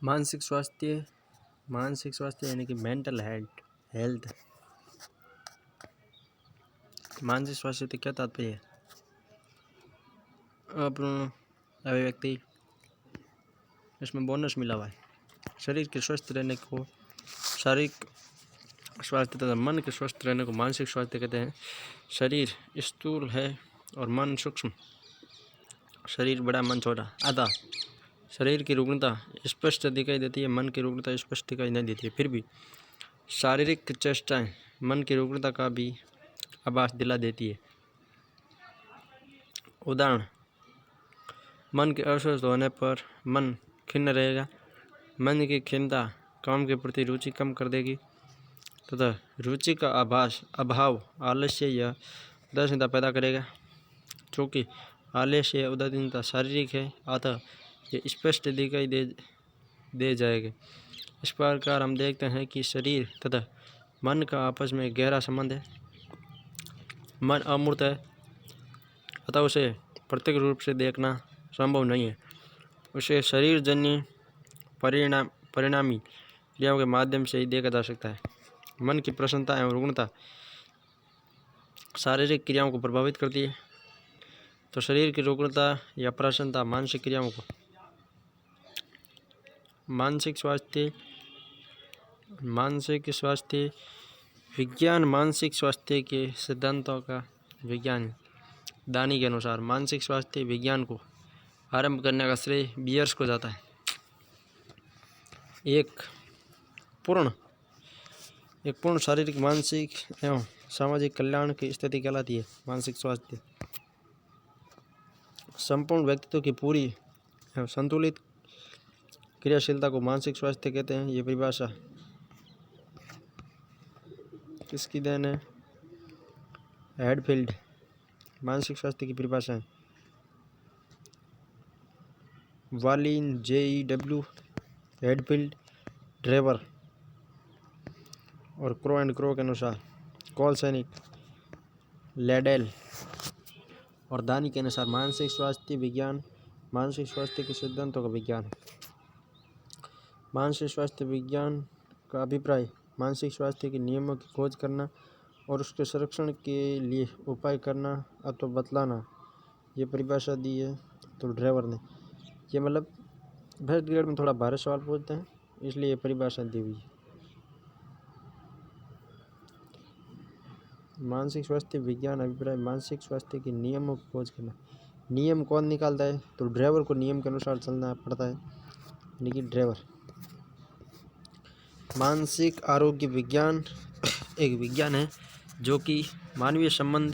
मानसिक स्वास्थ्य यानी कि मेंटल हेल्थ। मानसिक स्वास्थ्य से क्या तात्पर्य है? अब व्यक्ति इसमें बोनस मिला हुआ है। शरीर के स्वस्थ रहने को शारीरिक स्वास्थ्य तथा मन के स्वस्थ रहने को मानसिक स्वास्थ्य कहते हैं। शरीर स्थूल है और मन सूक्ष्म। शरीर बड़ा मन छोटा। अतः शरीर की रुग्णता स्पष्ट दिखाई देती है, मन की रुग्णता स्पष्ट दिखाई नहीं देती है। फिर भी शारीरिक चेष्टाएं मन की रुग्णता का भी आभास दिला देती है। उदाहरण, मन के अस्वस्थ होने पर मन खिन्न रहेगा। मन की खिन्नता काम के प्रति रुचि कम कर देगी तथा रुचि का अभाव आलस्य या उदासीनता पैदा करेगा। चूँकि आलस्य या उदासीनता शारीरिक है, अतः ये स्पष्ट दिखाई दे जाएगा। इस प्रकार हम देखते हैं कि शरीर तथा मन का आपस में गहरा संबंध है। मन अमूर्त है, अतः उसे प्रत्यक्ष रूप से देखना संभव नहीं है। उसे शरीरजन्य परिणामी क्रियाओं के माध्यम से ही देखा जा सकता है। मन की प्रसन्नता एवं रुग्णता शारीरिक क्रियाओं को प्रभावित करती है, तो शरीर की रुग्णता या प्रसन्नता मानसिक क्रियाओं को। मानसिक स्वास्थ्य विज्ञान मानसिक स्वास्थ्य के सिद्धांतों का विज्ञान। दानी के अनुसार मानसिक स्वास्थ्य विज्ञान को आरंभ करने का श्रेय बियर्स को जाता है। एक पूर्ण शारीरिक, मानसिक एवं सामाजिक कल्याण की स्थिति कहलाती है। मानसिक स्वास्थ्य संपूर्ण व्यक्तित्व की पूरी एवं संतुलित क्रियाशीलता को मानसिक स्वास्थ्य कहते हैं। ये परिभाषा किसकी देन है? हेडफील्ड। मानसिक स्वास्थ्य की परिभाषा है वालिन, JEW, हेडफील्ड, ड्रेवर और क्रो एंड क्रो के अनुसार कोलसैनिक, लेडेल और दानी के अनुसार मानसिक स्वास्थ्य विज्ञान मानसिक स्वास्थ्य के सिद्धांतों का विज्ञान है। मानसिक स्वास्थ्य विज्ञान का अभिप्राय मानसिक स्वास्थ्य के नियमों की खोज करना और उसके संरक्षण के लिए उपाय करना अथवा बतलाना। ये परिभाषा दी है तो ड्राइवर ने। ये मतलब फर्स्ट ग्रेड में थोड़ा भारी सवाल पूछते हैं, इसलिए ये परिभाषा दी हुई है। मानसिक स्वास्थ्य विज्ञान अभिप्राय मानसिक स्वास्थ्य के नियमों की खोज करना। नियम कौन निकालता है? तो ड्राइवर को नियम के अनुसार चलना पड़ता है, यानी कि ड्राइवर। मानसिक आरोग्य विज्ञान एक विज्ञान है जो कि मानवीय संबंध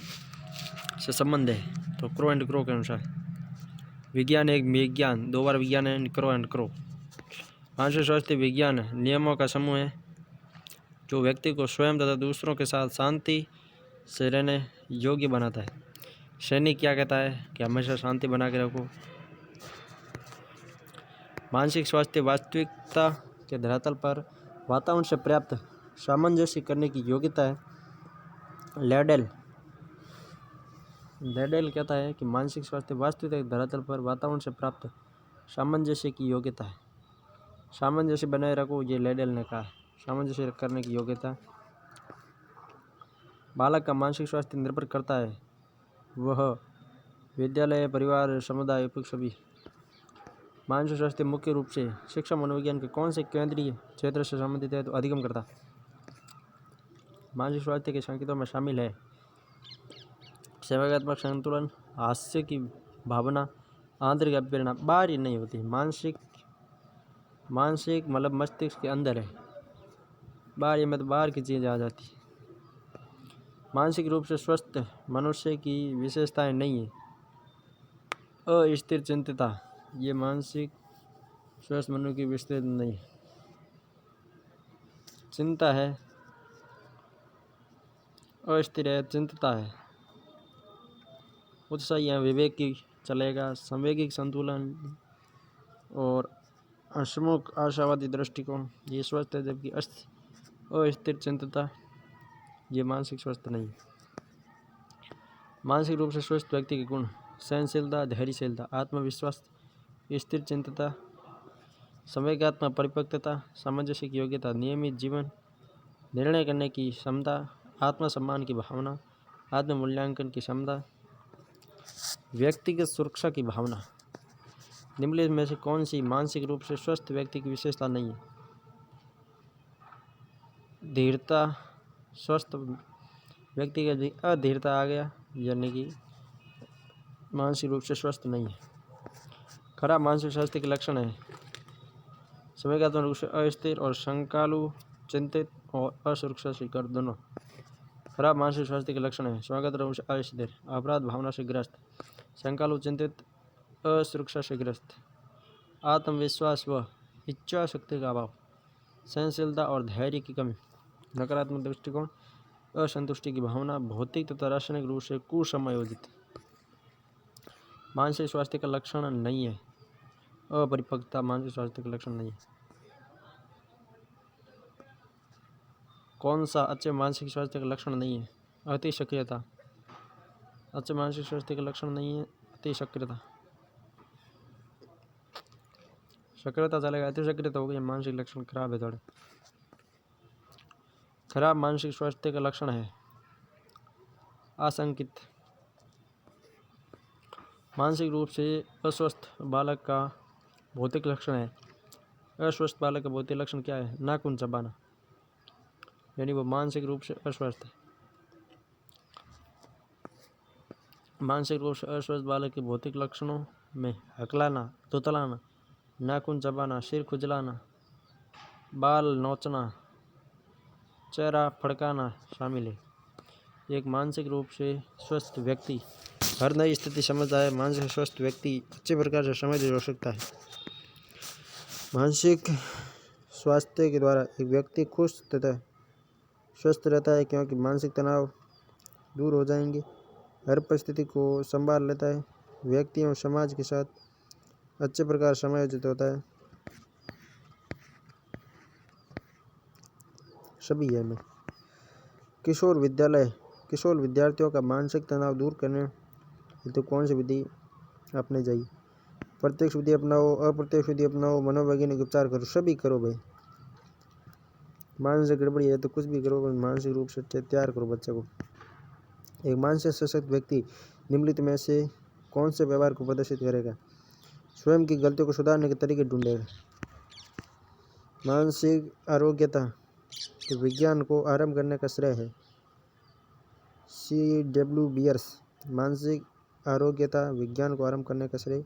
से संबंध है। तो क्रो एंड क्रो के अनुसार विज्ञान एक विज्ञान, दो बार विज्ञान है, क्रो एंड क्रो। मानसिक स्वास्थ्य विज्ञान नियमों का समूह है जो व्यक्ति को स्वयं तथा दूसरों के साथ शांति से रहने योग्य बनाता है। सैनिक क्या कहता है कि हमेशा शांति बना के रखो। मानसिक स्वास्थ्य वास्तविकता के धरातल पर वातावरण से प्राप्त सामंजस्य करने की योग्यता है। लेडेल कहता है कि मानसिक स्वास्थ्य वास्तविकता के धरातल पर वातावरण से प्राप्त सामंजस्य की योग्यता है। सामंजस्य बनाए रखो, ये लेडेल ने कहा। सामंजस्य करने की योग्यता। बालक का मानसिक स्वास्थ्य निर्भर करता है वह विद्यालय, परिवार, समुदाय, सभी। मानसिक स्वास्थ्य मुख्य रूप से शिक्षा मनोविज्ञान के कौन से केंद्रीय क्षेत्र से संबंधित है? तो अधिगमकर्ता। मानसिक स्वास्थ्य के संकेतों में शामिल है संवेगात्मक संतुलन, हास्य की भावना, आंतरिक अभिप्रेरणा। बाहरी नहीं होती। मानसिक मतलब मस्तिष्क के अंदर है, बाहर मतलब बाहर की चीज़ आ जाती है। मानसिक रूप से स्वस्थ मनुष्य की विशेषताएं नहीं है। अस्थिर चिंतता, ये मानसिक स्वस्थ मनुष्य की विशेषता नहीं है। चिंता है, अस्थिर है, चिंतता है। उत्साही है, विवेक की चलेगा। संवेगिक संतुलन और हंसमुख आशावादी दृष्टिकोण, ये स्वस्थ है। जबकि अस्थिर चिंतता, ये मानसिक स्वस्थ नहीं है। मानसिक रूप से स्वस्थ व्यक्ति के गुण: सहनशीलता, धैर्यशीलता, आत्मविश्वास, स्थिर चिंतता, संवेगात्मक परिपक्वता, सामंजस्य की योग्यता, नियमित जीवन, निर्णय करने की क्षमता, आत्मसम्मान की भावना, आत्म मूल्यांकन की क्षमता, व्यक्तिगत सुरक्षा की भावना। निम्नलिखित में से कौन सी मानसिक रूप से स्वस्थ व्यक्ति की विशेषता नहीं है? धीरता। स्वस्थ व्यक्ति का अधीरता आ गया, यानी कि मानसिक रूप से स्वस्थ नहीं है। खराब मानसिक स्वास्थ्य के लक्षण है संवेगात्मक रूप से अस्थिर और शंकालु, चिंतित और असुरक्षा स्वीकार दोनों। खराब मानसिक स्वास्थ्य के लक्षण है संवेगात्मक रूप से अस्थिर, अपराध भावना से ग्रस्त, शंकालु, चिंतित, असुरक्षा से ग्रस्त, आत्मविश्वास व इच्छा शक्ति का अभाव, सहनशीलता और धैर्य की कमी, नकारात्मक दृष्टिकोण, असंतुष्टि की भावना, भौतिक तथा रासायनिक रूप से कुसमायोजित। मानसिक स्वास्थ्य का लक्षण नहीं है अपरिपक्वता, मानसिक स्वास्थ्य का लक्षण नहीं है। कौन सा अच्छे मानसिक स्वास्थ्य का लक्षण नहीं है? अति सक्रियता। अच्छे मानसिक स्वास्थ्य का लक्षण नहीं है अति सक्रियता। सक्रियता चलेगा, अति सक्रियता हो गई, मानसिक लक्षण खराब है थोड़े। खराब मानसिक स्वास्थ्य का लक्षण है आशंकित। मानसिक रूप से अस्वस्थ बालक का भौतिक लक्षण है। अस्वस्थ बालक का भौतिक लक्षण क्या है? नाखून चबाना, यानी वो मानसिक रूप से अस्वस्थ है। मानसिक रूप से अस्वस्थ बालक के भौतिक लक्षणों में हकलाना, तुतलाना, नाखून चबाना, सिर खुजलाना, बाल नोचना, चेहरा फड़काना शामिल है। एक मानसिक रूप से स्वस्थ व्यक्ति हर नई स्थिति समझता है। मानसिक स्वस्थ व्यक्ति अच्छे प्रकार से समझ हो सकता है। मानसिक स्वास्थ्य के द्वारा एक व्यक्ति खुश तथा स्वस्थ रहता है, क्योंकि मानसिक तनाव दूर हो जाएंगे, हर परिस्थिति को संभाल लेता है, व्यक्ति एवं समाज के साथ अच्छे प्रकार समायोजित होता है। सभी है में किशोर विद्यार्थियों का मानसिक तनाव दूर करने हेतु कौन सी विधि अपनाई जाए? प्रत्यक्ष विधि अपनाओ, अप्रत्यक्ष विधि अपनाओ, मनोवैज्ञानिक उपचार करो, सभी करो भाई। मानसिक गड़बड़ी है तो कुछ भी करो, मानसिक रूप से तैयार करो बच्चे को। एक मानसिक सशक्त व्यक्ति निम्नलिखित में से कौन से व्यवहार को प्रदर्शित करेगा? स्वयं की गलतियों को सुधारने के तरीके ढूंढेगा। मानसिक आरोग्यता के विज्ञान को आरंभ करने का श्रेय है C.W. बियर्स। मानसिक आरोग्यता विज्ञान को आरंभ करने का श्रेय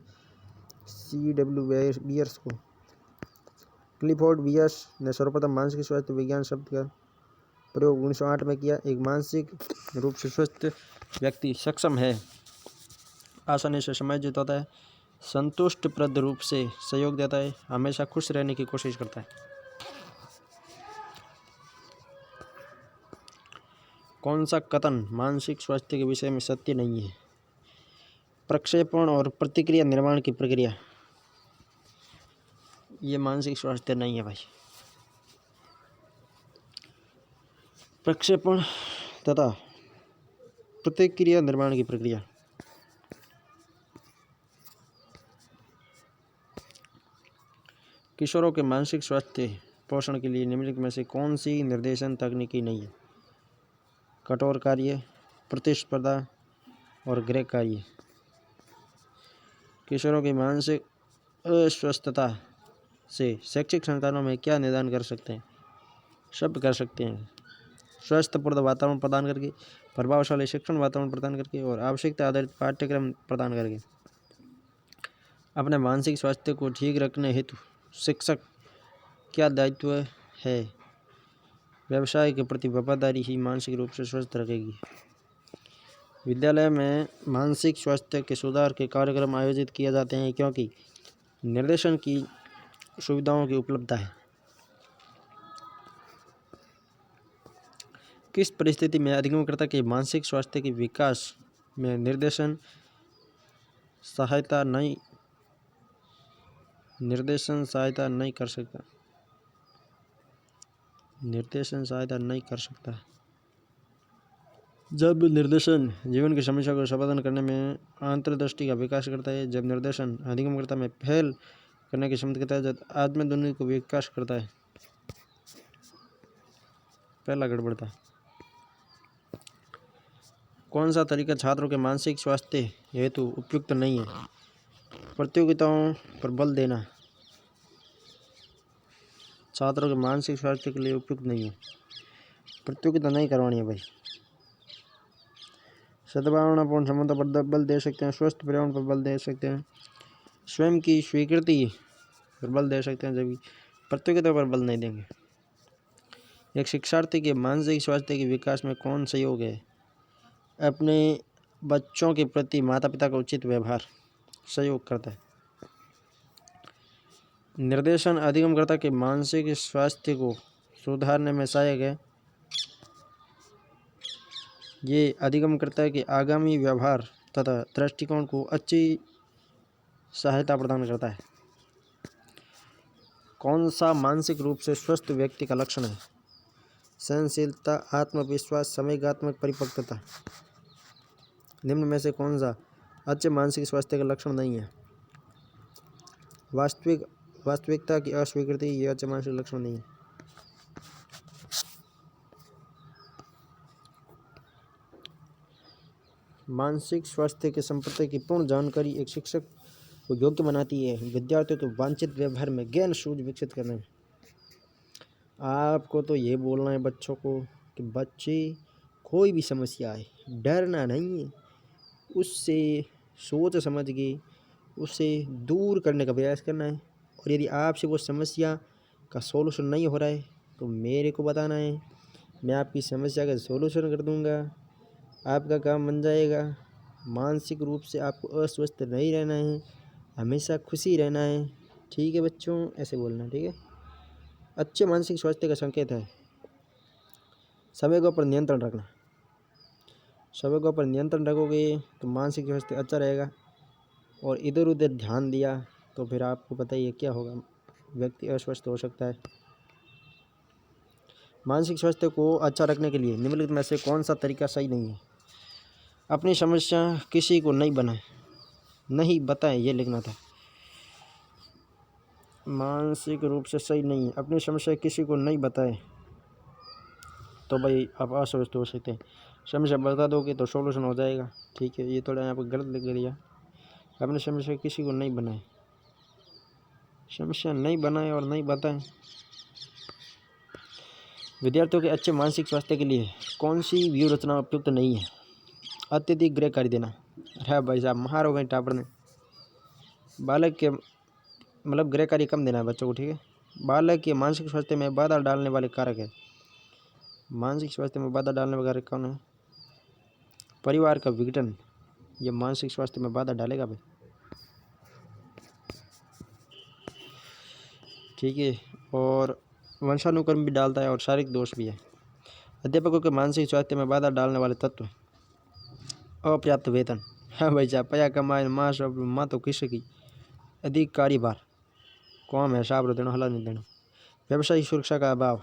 C.W. बियर्स को। क्लिफोर्ड बियर्स ने सर्वप्रथम मानसिक स्वास्थ्य विज्ञान शब्द का प्रयोग 1908 में किया। एक मानसिक रूप से स्वस्थ व्यक्ति सक्षम है, आसानी से समायोजित होता है, संतुष्टप्रद रूप से सहयोग देता है, हमेशा खुश रहने की कोशिश करता है। कौन सा कथन मानसिक स्वास्थ्य के विषय में सत्य नहीं है? प्रक्षेपण और प्रतिक्रिया निर्माण की प्रक्रिया, ये मानसिक स्वास्थ्य नहीं है भाई। प्रक्षेपण तथा प्रतिक्रिया निर्माण की प्रक्रिया। किशोरों के मानसिक स्वास्थ्य पोषण के लिए निम्नलिखित में से कौन सी निर्देशन तकनीकी नहीं है? कठोर कार्य, प्रतिस्पर्धा और गृह कार्य। किशोरों की मानसिक अस्वस्थता से शैक्षिक संस्थानों में क्या निदान कर सकते हैं? सब कर सकते हैं। स्वास्थ्यप्रद वातावरण प्रदान करके, प्रभावशाली शिक्षण वातावरण प्रदान करके और आवश्यकता आधारित पाठ्यक्रम प्रदान करके। अपने मानसिक स्वास्थ्य को ठीक रखने हेतु शिक्षक क्या दायित्व है? व्यवसाय के प्रति वफादारी ही मानसिक रूप से स्वस्थ रखेगी। विद्यालय में मानसिक स्वास्थ्य के सुधार के कार्यक्रम आयोजित किए जाते हैं, क्योंकि निर्देशन की सुविधाओं की उपलब्धता है। किस परिस्थिति में अधिगमकर्ता के मानसिक स्वास्थ्य के विकास में निर्देशन सहायता नहीं कर सकता? जब निर्देशन जीवन की समस्या को समाधान करने में अंतर्दृष्टि का विकास करता है, जब निर्देशन अधिगमकर्ता में पहल करने की क्षमता के तहत आत्म दुनिया को विकास करता है। पहला गड़बड़ था। कौन सा तरीका छात्रों के मानसिक स्वास्थ्य हेतु उपयुक्त नहीं है? प्रतियोगिताओं पर बल देना छात्रों के मानसिक स्वास्थ्य के लिए उपयुक्त नहीं है। प्रतियोगिता नहीं करवानी है भाई। सद्भावनापूर्ण क्षमता पर बल दे सकते हैं, स्वस्थ पर्यावरण पर बल दे सकते हैं, स्वयं की स्वीकृति पर बल दे सकते हैं, जबकि प्रतियोगिता पर बल नहीं देंगे। एक शिक्षार्थी के मानसिक स्वास्थ्य के विकास में कौन सहयोग है? अपने बच्चों के प्रति माता पिता का उचित व्यवहार सहयोग करता है। निर्देशन अधिगमकर्ता के मानसिक स्वास्थ्य को सुधारने में सहायक है। ये अधिगमकर्ता के आगामी व्यवहार तथा दृष्टिकोण को अच्छी सहायता प्रदान करता है। कौन सा मानसिक रूप से स्वस्थ व्यक्ति का लक्षण है? सहनशीलता, आत्मविश्वास, संवेगात्मक परिपक्वता। निम्न में से कौन सा अच्छे मानसिक स्वास्थ्य का लक्षण नहीं है? वास्तविकता की अस्वीकृति ये अच्छे मानसिक लक्षण नहीं है। मानसिक स्वास्थ्य के संपर्क की पूर्ण जानकारी एक शिक्षक को योग्य बनाती है विद्यार्थियों के वांछित व्यवहार में ज्ञान सूझ विकसित करने में। आपको तो ये बोलना है बच्चों को कि बच्चे कोई भी समस्या आए डरना नहीं है, उससे सोच समझ के उसे दूर करने का प्रयास करना है। और यदि आपसे वो समस्या का सॉल्यूशन नहीं हो रहा है तो मेरे को बताना है, मैं आपकी समस्या का सॉल्यूशन कर दूंगा, आपका काम बन जाएगा। मानसिक रूप से आपको अस्वस्थ नहीं रहना है, हमेशा खुशी रहना है। ठीक है बच्चों, ऐसे बोलना है, ठीक है। अच्छे मानसिक स्वास्थ्य का संकेत है संवेगों पर नियंत्रण रखना। संवेगों पर नियंत्रण रखोगे तो मानसिक स्वास्थ्य अच्छा रहेगा। और इधर उधर ध्यान दिया तो फिर आपको पता ही है क्या होगा, व्यक्ति अस्वस्थ हो सकता है। मानसिक स्वास्थ्य को अच्छा रखने के लिए निम्नलिखित में से कौन सा तरीका सही नहीं है? अपनी समस्या किसी को नहीं बताएं, ये लिखना था। मानसिक रूप से सही नहीं है, अपनी समस्या किसी को नहीं बताएं तो भाई आप अस्वस्थ हो सकते हैं। समस्या बता दोगे तो सॉल्यूशन हो जाएगा, ठीक है। ये थोड़ा यहाँ पर गलत लिख दिया। अपनी समस्या किसी को नहीं बनाए, समस्या नहीं बनाए और नहीं बताएं। विद्यार्थियों के अच्छे मानसिक स्वास्थ्य के लिए कौन सी व्यू रचना उपयुक्त नहीं है? अत्यधिक गृह कार्य देना। अरे भाई साहब मारो गए टापड़ ने। बालक के गृह कार्य कम देना है बच्चों को, ठीक है। बालक के मानसिक स्वास्थ्य में बाधा डालने वाले कारक है। मानसिक स्वास्थ्य में बाधा डालने वाले कारक कौन है? परिवार का विघटन, ये मानसिक स्वास्थ्य में बाधा डालेगा भाई, ठीक है। और वंशानुक्रम भी डालता है और शारीरिक दोष भी है। अध्यापकों के मानसिक स्वास्थ्य में बाधा डालने वाले तत्व, अपर्याप्त वेतन। हाँ भाई साहब, पया कमाए माँ तो किसी की, अधिक कार्यभार, कौन है साहब देना हला नहीं देना, व्यवसायिक सुरक्षा का अभाव,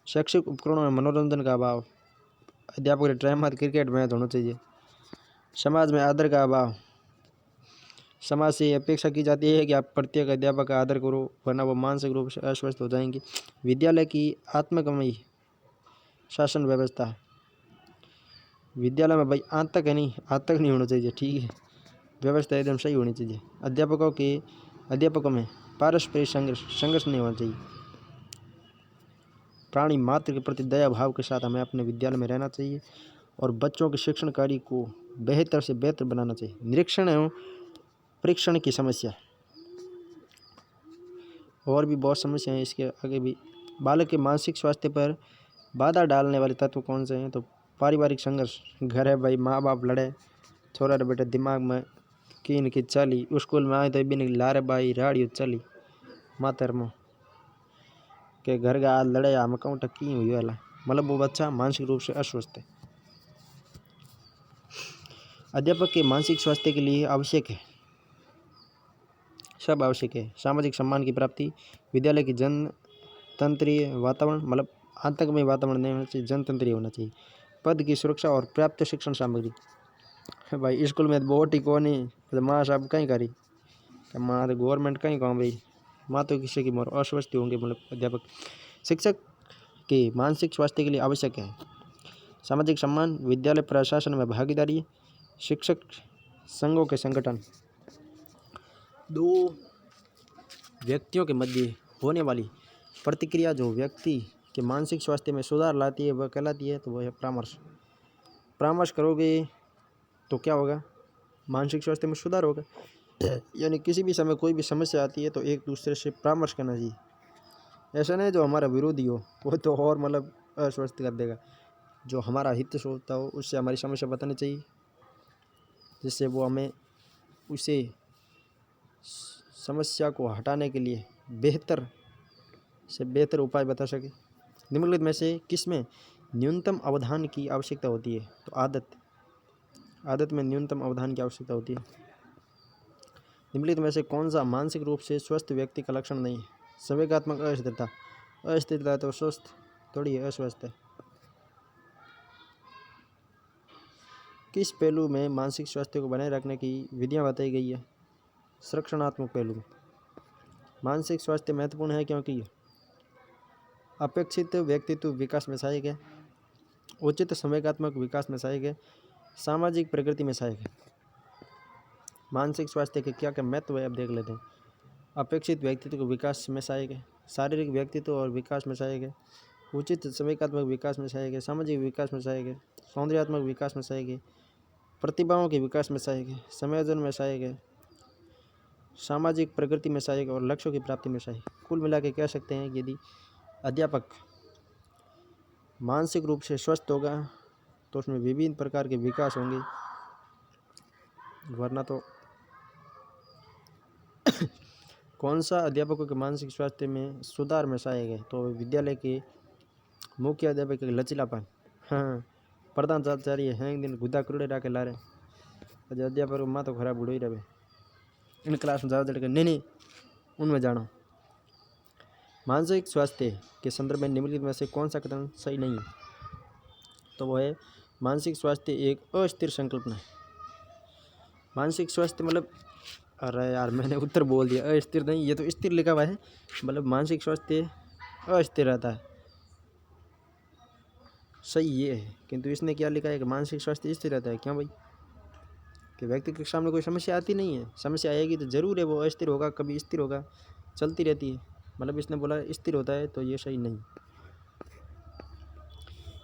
शैक्षिक उपकरणों में मनोरंजन का अभाव, अध्यापक के टाइम बाद क्रिकेट मैच होना चाहिए, समाज में आदर का अभाव। समाज से अपेक्षा की जाती है कि आप प्रत्येक अध्यापक का आदर करो, वरना वो मानसिक रूप से अस्वस्थ हो जाएंगे। विद्यालय की आत्मकमयी शासन व्यवस्था, विद्यालय में भाई आतंक नहीं होना चाहिए, ठीक है। व्यवस्था एकदम सही होनी चाहिए। अध्यापकों में पारस्परिक संघर्ष नहीं होना चाहिए। प्राणी मात्र के प्रति दया भाव के साथ हमें अपने विद्यालय में रहना चाहिए और बच्चों के शिक्षण कार्य को बेहतर से बेहतर बनाना चाहिए। निरीक्षण एवं परीक्षण की समस्या, और भी बहुत समस्या हैं इसके आगे भी। बालक के मानसिक स्वास्थ्य पर बाधा डालने वाले तत्व कौन से हैं? तो पारिवारिक संघर्ष, घर है भाई, माँ बाप लड़े, छोरा रे बेटे दिमाग में कीन की चली, स्कूल में आए तो भी नहीं लारे भाई राड़ियो चली मातर में के घर का आज लड़े हम कहूँ टक्की हुई वाला, वो बच्चा मानसिक रूप से अस्वस्थ है। अध्यापक के मानसिक स्वास्थ्य के लिए आवश्यक है, सब आवश्यक है। सामाजिक सम्मान की प्राप्ति, विद्यालय की जनतंत्रीय वातावरण, आतंकमय वातावरण नहीं होना चाहिए, जनतंत्रीय होना चाहिए। पद की सुरक्षा और पर्याप्त शिक्षण सामग्री, भाई स्कूल में बहुत ही को नहीं, माँ साहब कहीं करी, माँ गवर्नमेंट कहीं कहूँ भाई, माता की शिक्षा की मोर अस्वस्थ होंगे मतलब अध्यापक। शिक्षक के मानसिक स्वास्थ्य के लिए आवश्यक है सामाजिक सम्मान, विद्यालय प्रशासन में भागीदारी, शिक्षक संघों के संगठन। दो व्यक्तियों के मध्य होने वाली प्रतिक्रिया जो व्यक्ति के मानसिक स्वास्थ्य में सुधार लाती है वह कहलाती है, तो वह है परामर्श। परामर्श करोगे तो क्या होगा, मानसिक स्वास्थ्य में सुधार होगा। यानी किसी भी समय कोई भी समस्या आती है तो एक दूसरे से परामर्श करना चाहिए। ऐसा नहीं जो हमारा विरोधी हो वो तो और मतलब अस्वस्थ कर देगा। जो हमारा हित सोचता हो उससे हमारी समस्या बतानी चाहिए, जिससे वो हमें उसे समस्या को हटाने के लिए बेहतर से बेहतर उपाय बता सके। निम्नलिखित में से किसमें न्यूनतम अवधान की आवश्यकता होती है, तो आदत में न्यूनतम अवधान की आवश्यकता होती है। निम्नलिखित में से कौन सा मानसिक रूप से स्वस्थ व्यक्ति का लक्षण नहीं है, संवेगात्मक अस्थिरता। अस्थिरता तो स्वस्थ थोड़ी है, अस्वस्थ है। किस पहलू में मानसिक स्वास्थ्य को बनाए रखने की विधियां बताई गई है, संरक्षणात्मक पहलू। मानसिक स्वास्थ्य महत्वपूर्ण है क्योंकि अपेक्षित व्यक्तित्व विकास में सहायक है, उचित संवेगात्मक विकास में सहायक है, सामाजिक प्रगति में सहायक है। मानसिक स्वास्थ्य के क्या क्या महत्व है अब देख लेते हैं। अपेक्षित व्यक्तित्व को विकास में सहायक है, शारीरिक व्यक्तित्व और विकास में सहायक है, उचित संवेगात्मक विकास में सहायक है, सामाजिक विकास में सहायक है, सौंदर्यात्मक विकास में सहायक है, प्रतिभाओं के विकास में सहायक है, संयोजन में सहायक है, सामाजिक प्रगति में सहायक और लक्ष्यों की प्राप्ति में सहायक। कुल मिला के कह सकते हैं कि यदि अध्यापक मानसिक रूप से स्वस्थ होगा तो उसमें विभिन्न प्रकार के विकास होंगे, वरना तो कौन सा अध्यापकों के मानसिक स्वास्थ्य में सुधार में सहायक है, तो विद्यालय के मुख्य अध्यापक के लचीलापन। हाँ, प्रधानाचार्य हैं दिन गुदा करुड़े राके ला रहे अध्यापक माँ तो खराब बुढ़ो ही रहे इन क्लास में ज़्यादा चढ़ नहीं उनमें जानो। मानसिक स्वास्थ्य के संदर्भ में निम्नलिखित में से कौन सा कथन सही नहीं है, तो वो है मानसिक स्वास्थ्य एक अस्थिर संकल्पना है। मानसिक स्वास्थ्य मतलब, अरे यार मैंने उत्तर बोल दिया, अस्थिर नहीं, ये तो स्थिर लिखा हुआ है। मतलब मानसिक स्वास्थ्य अस्थिर रहता है, सही ये है, किंतु इसने क्या लिखा है कि मानसिक स्वास्थ्य स्थिर रहता है। क्यों भाई, कि व्यक्ति के सामने कोई समस्या आती नहीं है, समस्या आएगी तो जरूर है वो अस्थिर होगा, कभी स्थिर होगा, चलती रहती है। मतलब इसने बोला स्थिर होता है, तो ये सही नहीं।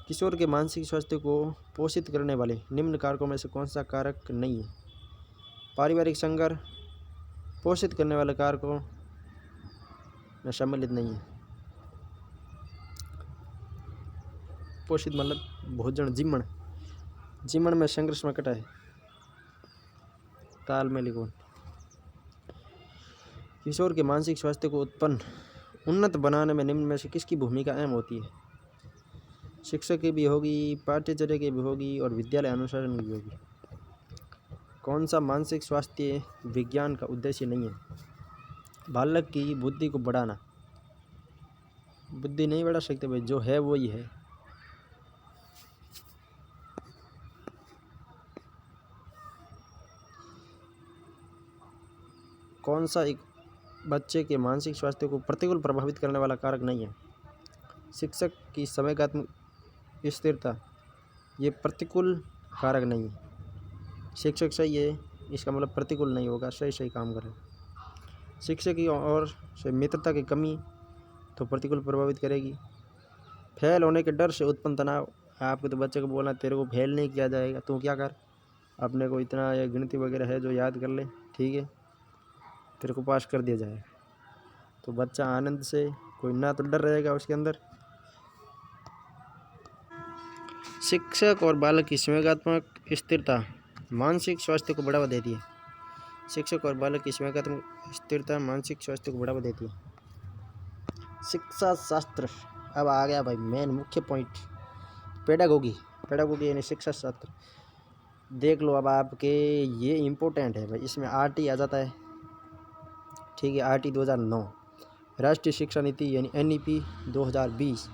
किशोर के मानसिक स्वास्थ्य को पोषित करने वाले निम्न कारकों में से कौन सा कारक नहीं है, पारिवारिक संघर्ष पोषित करने वाले कारकों में सम्मिलित नहीं है। पोषित मतलब भोजन, जीवन में संघर्ष में कटा है, तालमेल कौन। किशोर के मानसिक स्वास्थ्य को उन्नत बनाने में निम्न में से किसकी भूमिका अहम होती है, शिक्षक की भी होगी, पाठ्यचर्या की भी होगी और विद्यालय अनुशासन की भी होगी। कौन सा मानसिक स्वास्थ्य विज्ञान का उद्देश्य नहीं है, बालक की बुद्धि को बढ़ाना। बुद्धि नहीं बढ़ा सकते भाई, जो है वो ही है। कौन सा एक बच्चे के मानसिक स्वास्थ्य को प्रतिकूल प्रभावित करने वाला कारक नहीं है, शिक्षक की संवेगात्मक स्थिरता, ये प्रतिकूल कारक नहीं है। शिक्षक सही है, इसका मतलब प्रतिकूल नहीं होगा, सही काम करे। शिक्षक की ओर से मित्रता की कमी तो प्रतिकूल प्रभावित करेगी। फेल होने के डर से उत्पन्न तनाव, आपको तो बच्चे को बोलना तेरे को फेल नहीं किया जाएगा, तू क्या कर, अपने को इतना या गिनती वगैरह है जो याद कर ले, ठीक है, तेरे को पास कर दिया जाएगा। तो बच्चा आनंद से, कोई ना तो डर रहेगा उसके अंदर। शिक्षक और बालक की संवेगात्मक स्थिरता मानसिक स्वास्थ्य को बढ़ावा देती है। शिक्षक और बालक की संवेगात्मक स्थिरता मानसिक स्वास्थ्य को बढ़ावा देती है। शिक्षा शास्त्र, अब आ गया भाई मेन मुख्य पॉइंट, पेडागोगी यानी शिक्षा शास्त्र। देख लो अब आपके, ये इम्पोर्टेंट है भाई, इसमें RT आ जाता है, ठीक है, RT 2009, राष्ट्रीय शिक्षा नीति यानी NEP 2020,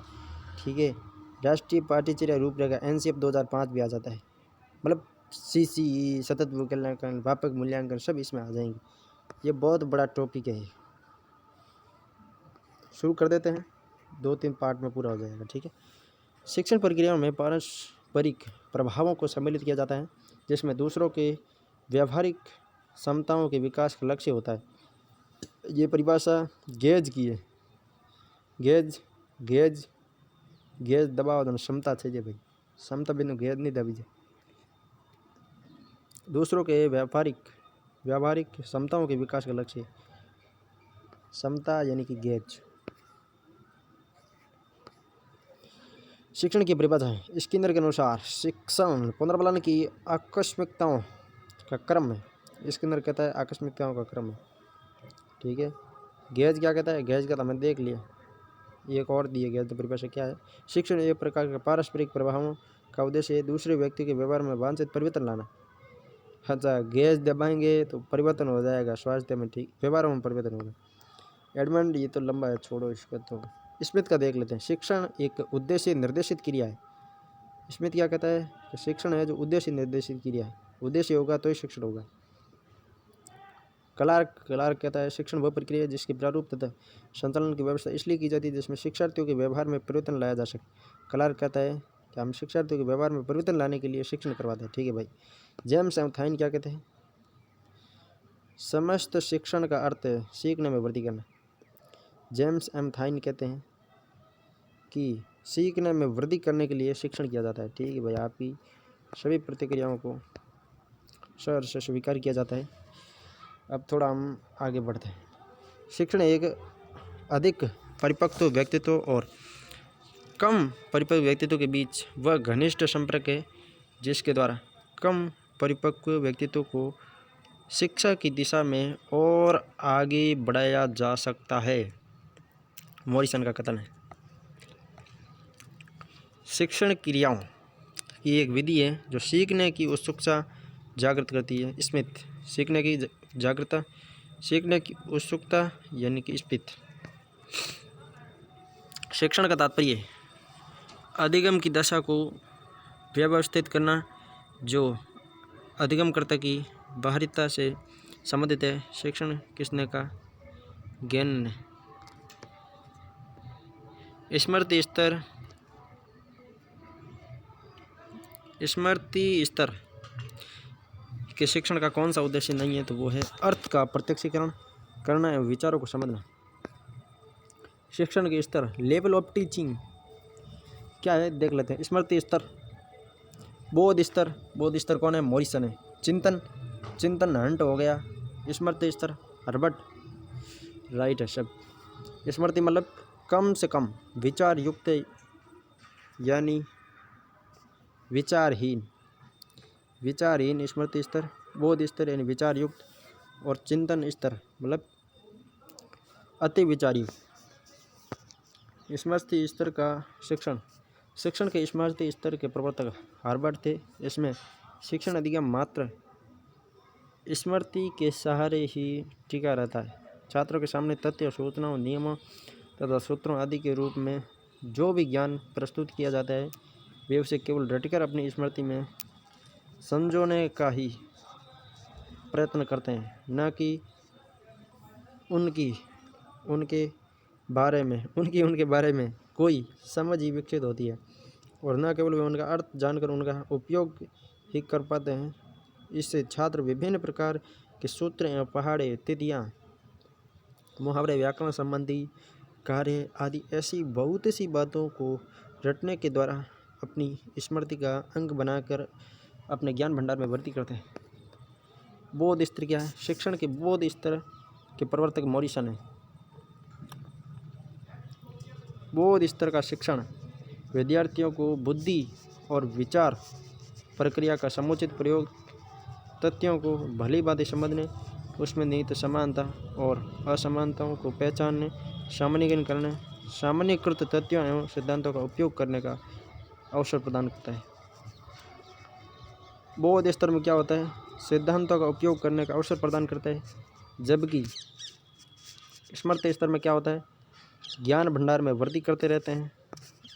ठीक है, राष्ट्रीय पाठ्यचर्या रूपरेखा NCF 2005 भी आ जाता है। मतलब CCE, सतत मूल्यांकन, व्यापक मूल्यांकन, सब इसमें आ जाएंगे। ये बहुत बड़ा टॉपिक है। शुरू कर देते हैं, 2-3 पार्ट में पूरा हो जाएगा, ठीक है। शिक्षण प्रक्रियाओं में पारस्परिक प्रभावों को सम्मिलित किया जाता है, जिसमें दूसरों के व्यावहारिक क्षमताओं के विकास का लक्ष्य होता है। ये परिभाषा गेज की है। गेज दबाव दोनों क्षमता चाहिए भाई, क्षमता बिनु गेज नहीं दबी जाए। दूसरों के व्यावहारिक क्षमताओं के विकास का लक्ष्य, क्षमता यानी कि गेज। शिक्षण की परिभाषा है। स्किनर के अनुसार शिक्षण पुनर्बलन की आकस्मिकताओं का क्रम है। स्किनर कहता है आकस्मिकताओं का क्रम है, ठीक है। गेज क्या कहता है? गेज का तो हमने देख लिया, एक और दिए गेज तो परिभाषा क्या है? शिक्षण एक प्रकार के पारस्परिक प्रभावों का उद्देश्य है दूसरे व्यक्ति के व्यवहार में वांछित परिवर्तन लाना। अच्छा, गेज दबाएंगे तो परिवर्तन हो जाएगा, स्वास्थ्य में ठीक, व्यवहार में परिवर्तन होगा। एडमंड, ये तो लंबा है, छोड़ो इसका। तो स्मिथ का देख लेते हैं। शिक्षण एक उद्देश्य निर्देशित क्रिया है। स्मिथ क्या कहता है कि शिक्षण है जो उद्देश्य निर्देशित क्रिया है, उद्देश्य होगा तो ही शिक्षण होगा। क्लार्क कहता है शिक्षण वह प्रक्रिया है जिसके प्रारूप तथा संचालन की व्यवस्था इसलिए की जाती है जिसमें शिक्षार्थियों के व्यवहार में परिवर्तन लाया जा सके। क्लार्क कहता है कि हम शिक्षार्थियों के व्यवहार में परिवर्तन लाने के लिए शिक्षण करवाते हैं, ठीक है भाई। जेम्स एम थाइन क्या कहते हैं? समस्त शिक्षण का अर्थ है सीखने में वृद्धि करना। जेम्स एम थाइन कहते हैं कि सीखने में वृद्धि करने के लिए शिक्षण किया जाता है, ठीक है भाई। आपकी सभी प्रतिक्रियाओं को सहर्ष से स्वीकार किया जाता है। अब थोड़ा हम आगे बढ़ते हैं। शिक्षण एक अधिक परिपक्व व्यक्तित्व और कम परिपक्व व्यक्तित्व के बीच वह घनिष्ठ संपर्क है जिसके द्वारा कम परिपक्व व्यक्तित्व को शिक्षा की दिशा में और आगे बढ़ाया जा सकता है। मॉरिसन का कथन है। शिक्षण क्रियाओं की एक विधि है जो सीखने की उत्सुकता जागृत करती है। स्मिथ, सीखने की उत्सुकता यानी कि स्मिथ। शिक्षण का तात्पर्य अधिगम की दशा को व्यवस्थित करना जो अधिगमकर्ता की बाहरीता से संबंधित है। शिक्षण किसने का? गेन ने। स्मृति स्तर के शिक्षण का कौन सा उद्देश्य नहीं है? तो वो है अर्थ का प्रत्यक्षीकरण करना एवं विचारों को समझना। शिक्षण के स्तर, लेवल ऑफ टीचिंग क्या है देख लेते हैं। स्मृति स्तर, बोध स्तर कौन है? मॉरिसन है। चिंतन हंट हो गया। स्मृति स्तर हर्बर्ट राइट है सब। स्मृति मतलब कम से कम विचार युक्त यानी विचारहीन स्मृति स्तर। बोध स्तर यानी विचार युक्त, और चिंतन स्तर मतलब अति विचार युक्त। स्मृति स्तर का शिक्षण के स्मृति स्तर के प्रवर्तक हार्वर्ड थे। इसमें शिक्षण अधिगम मात्र स्मृति के सहारे ही टिका रहता है। छात्रों के सामने तथ्य, सूचनाओं, नियमों तथा सूत्रों आदि के रूप में जो भी ज्ञान प्रस्तुत किया जाता है वे उसे केवल रटकर अपनी स्मृति में संजोने का ही प्रयत्न करते हैं, न कि उनके बारे में कोई समझ ही विकसित होती है, और न केवल वे उनका अर्थ जानकर उनका उपयोग ही कर पाते हैं। इससे छात्र विभिन्न प्रकार के सूत्र एवं पहाड़े, तिथियाँ, मुहावरे, व्याकरण संबंधी कार्य आदि ऐसी बहुत सी बातों को रटने के द्वारा अपनी स्मृति का अंग बनाकर अपने ज्ञान भंडार में वृद्धि करते हैं। बोध स्तर क्या है? शिक्षण के बोध स्तर के प्रवर्तक मॉरिसन है। बोध स्तर का शिक्षण विद्यार्थियों को बुद्धि और विचार प्रक्रिया का समुचित प्रयोग, तथ्यों को भली भांति समझने, उसमें निहित समानता और असमानताओं को पहचानने, सामान्यीकरण करने, सामान्यीकृत तथ्यों एवं सिद्धांतों का उपयोग करने का अवसर प्रदान करता है। बोध स्तर में क्या होता है? सिद्धांतों का उपयोग करने का अवसर प्रदान करता है, जबकि स्मृति स्तर में क्या होता है? ज्ञान भंडार में वृद्धि करते रहते हैं।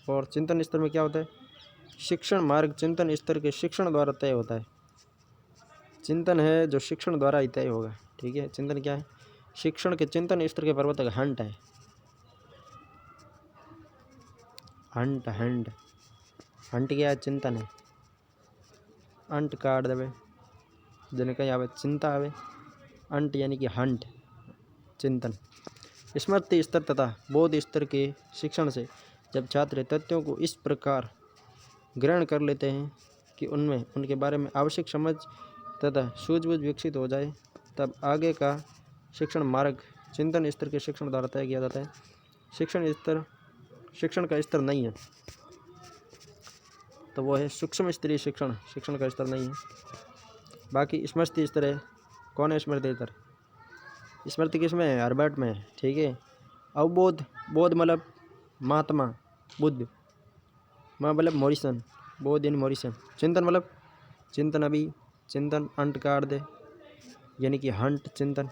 और चिंतन स्तर में क्या होता है? शिक्षण मार्ग चिंतन स्तर के शिक्षण द्वारा तय होता है। चिंतन है जो शिक्षण द्वारा ही तय होगा, ठीक है। चिंतन क्या है? शिक्षण के चिंतन स्तर के प्रवर्तक हंट है। हंट हंड हंट क्या है चिंतन है अंट काट देवे जने कहीं आवे चिंता आवे अंट यानी कि हंट चिंतन। स्मृति स्तर तथा बोध स्तर के शिक्षण से जब छात्र तथ्यों को इस प्रकार ग्रहण कर लेते हैं कि उनमें उनके बारे में आवश्यक समझ तथा सूझबूझ विकसित हो जाए तब आगे का शिक्षण मार्ग चिंतन स्तर के शिक्षण द्वारा तय किया जाता है। शिक्षण का स्तर नहीं है तो वो है सूक्ष्म स्तरीय शिक्षण, शिक्षण का स्तर नहीं है। बाकी स्मृति स्तर है। कौन है स्मृति स्तर? स्मृति किस में है? हर्बर्ट में है, ठीक है। अवबोध, बोध मतलब महात्मा बुद्ध, मतलब मॉरिसन, बोध इन मॉरिसन। चिंतन मतलब चिंतन अभी चिंतन अंट काट दे यानी कि हंट चिंतन।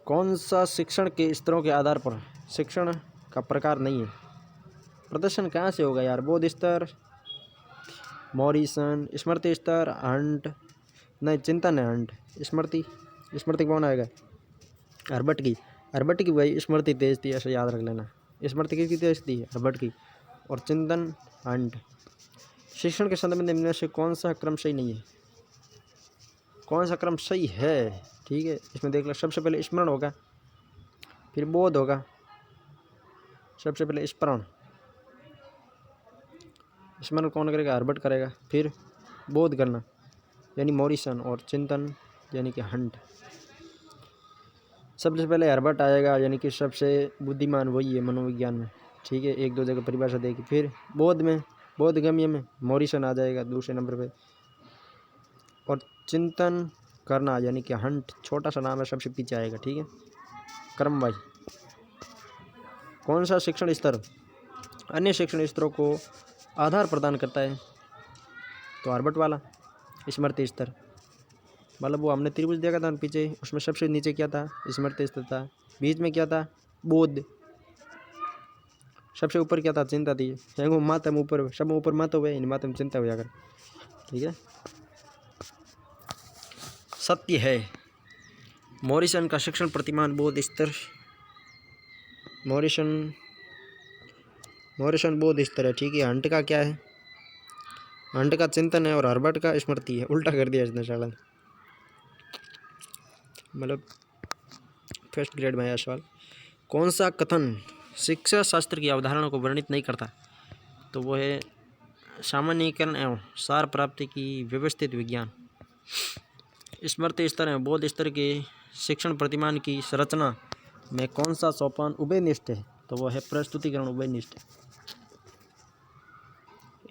कौन सा शिक्षण के स्तरों के आधार पर शिक्षण का प्रकार नहीं है? प्रदर्शन कहाँ से होगा यार? बोध स्तर मॉरिसन, स्मृति स्तर हंट, नहीं चिंतन है हंट। स्मृति कौन आएगा? हर्बर्ट की भाई स्मृति तेज थी, ऐसे याद रख लेना। स्मृति किसकी तेज थी? हर्बर्ट की। और चिंतन हंट। शिक्षण के संदर्भ में निम्न में से कौन सा क्रम सही नहीं है? कौन सा क्रम सही है? ठीक है, इसमें देख लो। सबसे पहले स्मरण होगा, फिर बोध होगा, सबसे पहले स्मरण कौन करेगा? हर्बर्ट करेगा। फिर बोध करना यानी मॉरिसन, और चिंतन यानी कि हंट। सबसे पहले हर्बर्ट आएगा यानी कि सबसे बुद्धिमान वही है मनोविज्ञान में, ठीक है। एक दो जगह परिभाषा देगी। फिर बोध में, बोधगम्य में मॉरिसन आ जाएगा दूसरे नंबर पे। और चिंतन करना यानी कि हंट छोटा सा नाम है, सबसे पीछे आएगा, ठीक है, क्रम वाइज। कौन सा शिक्षण स्तर अन्य शिक्षण स्तरों को आधार प्रदान करता है? तो हर्बर्ट वाला स्मृति स्तर, मतलब वो हमने त्रिभुज देखा था पीछे, उसमें सबसे नीचे क्या था? स्मृति स्तर था। बीच में क्या था? बोध। सबसे ऊपर क्या था? चिंता थी। हैंगो मातम ऊपर, सब ऊपर मत हो गए, इन मातम चिंता हो जाकर, ठीक है। सत्य है मॉरिसन का शिक्षण प्रतिमान बोध स्तर, मॉरिसन बोध स्तर है, ठीक है। हंट का क्या है? हंट का चिंतन है और हर्बर्ट का स्मृति है। उल्टा कर दिया इसने साला, मतलब फर्स्ट ग्रेड में आया सवाल। कौन सा कथन शिक्षा शास्त्र की अवधारणा को वर्णित नहीं करता? तो वो है सामान्यीकरण एवं सार प्राप्ति की व्यवस्थित विज्ञान। स्मृति स्तर एवं बोध स्तर के शिक्षण प्रतिमान की संरचना में कौन सा सोपान उभयनिष्ठ है? तो वो है प्रस्तुतिकरण उभयनिष्ठ।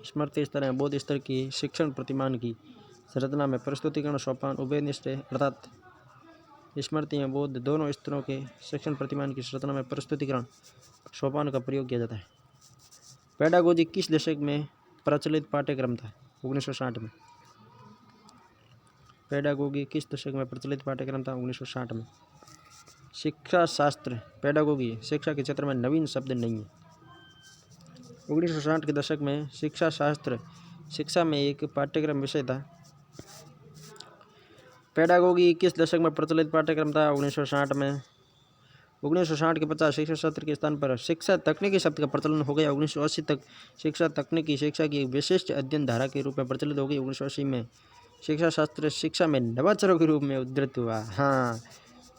स्मृति स्तर एवं बोध स्तर की शिक्षण प्रतिमान की संरचना में प्रस्तुतिकरण सोपान उभयनिष्ठ है, अर्थात स्मृति एवं बोध दोनों स्तरों के शिक्षण प्रतिमान की संरचना में प्रस्तुतिकरण सोपान का प्रयोग किया जाता है। पेडागोजी किस दशक में प्रचलित पाठ्यक्रम था? 1960 में। पेडागोगी किस दशक में प्रचलित पाठ्यक्रम था? 1960 में। शिक्षा शास्त्र पेडागोगी शिक्षा के क्षेत्र में नवीन शब्द नहीं है। 1960 के दशक में शिक्षा शास्त्र शिक्षा में एक पाठ्यक्रम विषय था। पेडागोगी किस दशक में प्रचलित पाठ्यक्रम था? 1960 में। 1960 के पश्चात शिक्षा शास्त्र के स्थान पर शिक्षा तकनीकी शब्द का प्रचलन हो गया। 1980 तक शिक्षा तकनीकी शिक्षा की एक विशिष्ट अध्ययन धारा के रूप में प्रचलित हो गई। 1980 में शिक्षा शास्त्र शिक्षा में नवाचारों के रूप में उद्धृत हुआ। हाँ,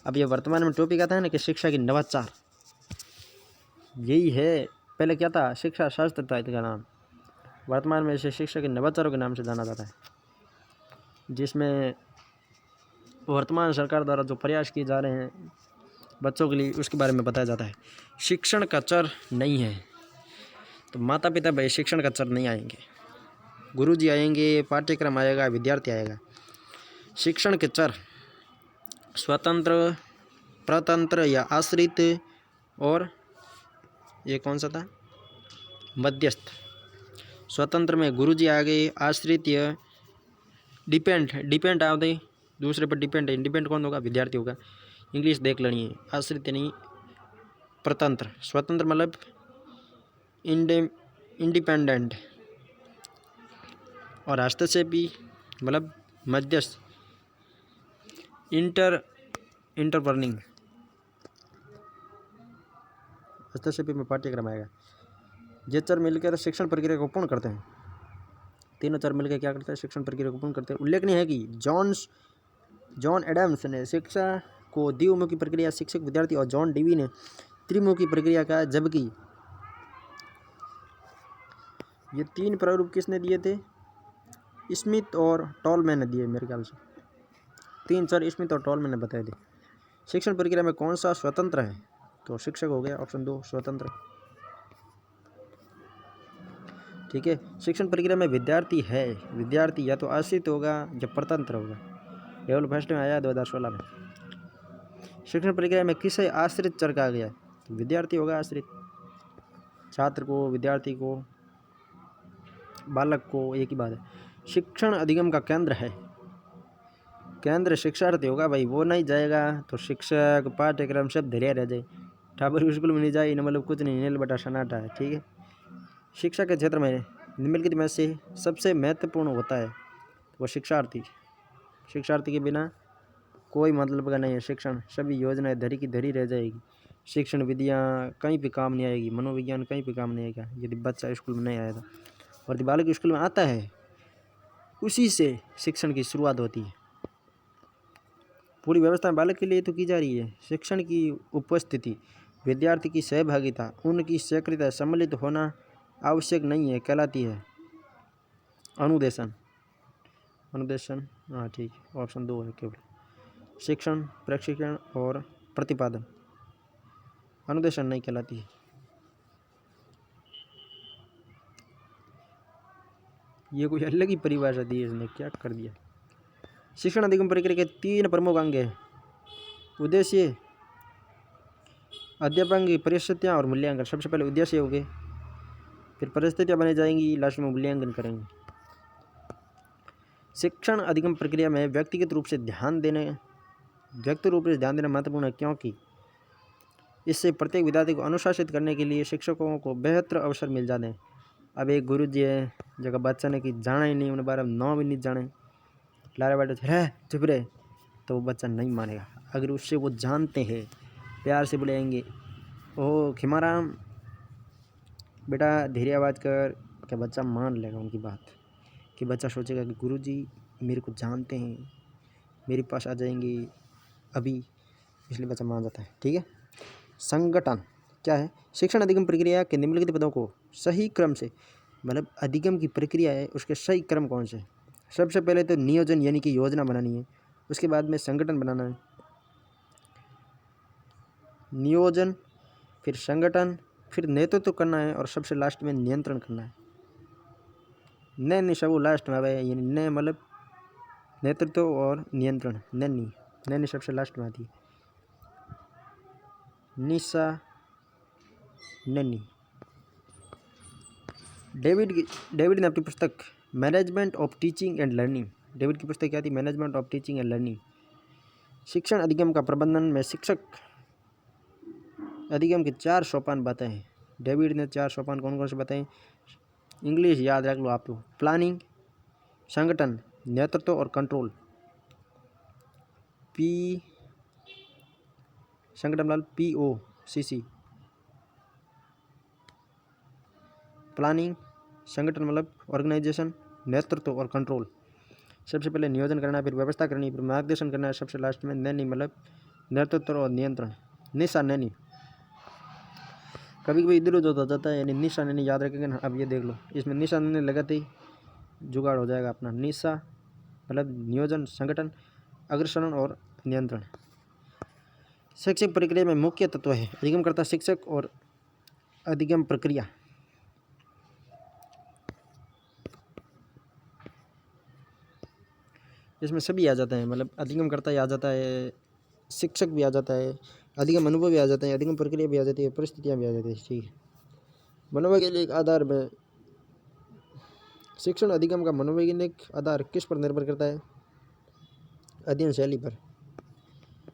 अब ये वर्तमान में टॉपिक आता है ना कि शिक्षा की नवाचार, यही है। पहले क्या था? शिक्षा शास्त्र था इसका नाम, वर्तमान में इसे शिक्षा के नवाचारों के नाम से जाना जाता है, जिसमें वर्तमान सरकार द्वारा जो प्रयास किए जा रहे हैं बच्चों के लिए उसके बारे में बताया जाता है। शिक्षण का चर नहीं है तो माता पिता भाई शिक्षण का चर नहीं आएंगे, गुरुजी आएंगे, पाठ्यक्रम आएगा, विद्यार्थी आएगा। शिक्षण के चर स्वतंत्र, प्रतंत्र या आश्रित, और ये कौन सा था? मध्यस्थ। स्वतंत्र में गुरुजी आ गए, आश्रित या डिपेंड आ गए, दूसरे पर डिपेंड है। इंडिपेंड कौन होगा? विद्यार्थी होगा। इंग्लिश देख लेनी है। आश्रित यानी प्रतंत्र, स्वतंत्र मतलब इंडिपेंडेंट, और हस्तक्षेपी मतलब मध्यस्थ, इंटरवर्निंग, हस्तक्षेपी में पाठ्यक्रम आएगा। ये चर मिलकर शिक्षण प्रक्रिया को पूर्ण करते हैं। तीनों चर मिलकर क्या करते हैं? शिक्षण प्रक्रिया को पूर्ण करते हैं। उल्लेखनीय है कि जॉन एडम्स ने शिक्षा को द्विमुखी प्रक्रिया, शिक्षक विद्यार्थी, और जॉन डीवी ने त्रिमुखी प्रक्रिया का, जबकि ये 3 प्रारूप किसने दिए थे? स्मिथ और टॉलमैन ने दिए मेरे ख्याल से। 3 चर स्मिथ और टॉलमैन ने बताए थे। शिक्षण प्रक्रिया में कौन सा स्वतंत्र है? तो शिक्षक हो गया, ऑप्शन 2 स्वतंत्र। ठीक है। शिक्षण प्रक्रिया में विद्यार्थी या तो आश्रित होगा या परतंत्र होगा। लेवल फर्स्ट में आया 2016 में। शिक्षण प्रक्रिया में किसे आश्रित चर कहा गया? तो विद्यार्थी होगा आश्रित। छात्र को, विद्यार्थी को, बालक को एक ही बात है। शिक्षण अधिगम का केंद्र है, केंद्र शिक्षार्थी होगा भाई, वो नहीं जाएगा तो शिक्षक पाठ्यक्रम सब धैर्य रह जाए। ठाकुर स्कूल में नहीं जाए इन मतलब कुछ नहीं, नील बटा सन्नाटा है। ठीक है। शिक्षा के क्षेत्र में निम्नलिखित में से सबसे महत्वपूर्ण होता है वो शिक्षार्थी। शिक्षार्थी के बिना कोई मतलब का नहीं है शिक्षण। सभी योजनाएं धरी की धरी रह जाएगी। शिक्षण विधियाँ कहीं भी काम नहीं आएगी, मनोविज्ञान कहीं भी काम नहीं आएगा यदि बच्चा स्कूल में नहीं आया था। और यदि बालक स्कूल में आता है उसी से शिक्षण की शुरुआत होती है। पूरी व्यवस्था बालक के लिए तो की जा रही है। शिक्षण की उपस्थिति, विद्यार्थी की सहभागिता, उनकी सक्रियता, सम्मिलित होना आवश्यक नहीं है, कहलाती है अनुदेशन। हाँ ठीक, ऑप्शन 2 है केवल। शिक्षण, प्रशिक्षण और प्रतिपादन, अनुदेशन नहीं कहलाती है। ये कोई अलग ही परिभाषा दी है इसने, क्या कर दिया। शिक्षण अधिगम प्रक्रिया के 3 प्रमुख अंग हैं: उद्देश्य, अध्यापन की परिस्थितियाँ और मूल्यांकन। सबसे पहले उद्देश्य हो गए, फिर परिस्थितियाँ बनी जाएंगी, लास्ट में मूल्यांकन करेंगे। शिक्षण अधिगम प्रक्रिया में व्यक्तिगत रूप से ध्यान देना महत्वपूर्ण है, क्योंकि इससे प्रत्येक विद्यार्थी को अनुशासित करने के लिए शिक्षकों को बेहतर अवसर मिल जाते हैं। अब एक गुरु जी है जगह बच्चा ने कि जाना ही नहीं, उन्हें बारे में नाम भी नहीं जाने, लारे बैठे रह चुप रहे, तो वो बच्चा नहीं मानेगा। अगर उससे वो जानते हैं, प्यार से बुलाएंगे, ओह खिमाराम बेटा धीरे आवाज़ कर, क्या बच्चा मान लेगा उनकी बात। कि बच्चा सोचेगा कि गुरुजी मेरे को जानते हैं, मेरे पास आ जाएंगे अभी, इसलिए बच्चा मान जाता है। ठीक है। संगठन क्या है? शिक्षण अधिगम प्रक्रिया के निम्नलिखित पदों को सही क्रम से, मतलब अधिगम की प्रक्रिया है उसके सही क्रम कौन से? सबसे पहले तो नियोजन यानी कि योजना बनानी है, उसके बाद में संगठन बनाना है, नियोजन, फिर संगठन, फिर नेतृत्व करना है, और सबसे लास्ट में नियंत्रण करना है। नहीं सब लास्ट में आवे, यानी न मतलब नेतृत्व और नियंत्रण, नैनी सबसे लास्ट में आती है। निशा नैनी। डेविड ने अपनी पुस्तक management of teaching and learning, David की पुस्तक क्या थी? Management of teaching and learning. शिक्षण अधिगम का प्रबंधन में शिक्षक अधिगम के 4 सोपान बताए हैं। डेविड ने 4 सोपान कौन कौन से बताए? इंग्लिश याद रख लो आप लोग। प्लानिंग, संगठन, नेतृत्व और कंट्रोल। संगठन मतलब POCC, प्लानिंग, संगठन मतलब ऑर्गेनाइजेशन, नेतृत्व और कंट्रोल। सबसे पहले नियोजन करना है, फिर व्यवस्था करनी, फिर मार्गदर्शन करना है, सबसे लास्ट में नैनी मतलब नेतृत्व और नियंत्रण। निशा नैनी कभी कभी इधर उधर हो जाता है, यानी निशा नैनी याद रखेंगे ना। अब ये देख लो, इसमें निशा नैनी लगाते ही जुगाड़ हो जाएगा अपना। निशा मतलब नियोजन, संगठन, अग्रसरण और नियंत्रण। शैक्षिक प्रक्रिया में मुख्य तत्व है अधिगमकर्ता, शिक्षक और अधिगम प्रक्रिया। इसमें सभी आ जाते हैं, मतलब अधिगमकर्ता भी आ जाता है, शिक्षक भी आ जाता है, अधिगम अनुभव भी आ जाता है, अधिगम प्रक्रिया भी आ जाती है, परिस्थितियाँ भी आ जाती है। ठीक है। मनोवैज्ञानिक आधार में शिक्षण अधिगम का मनोवैज्ञानिक आधार किस पर निर्भर करता है? अध्ययन शैली पर।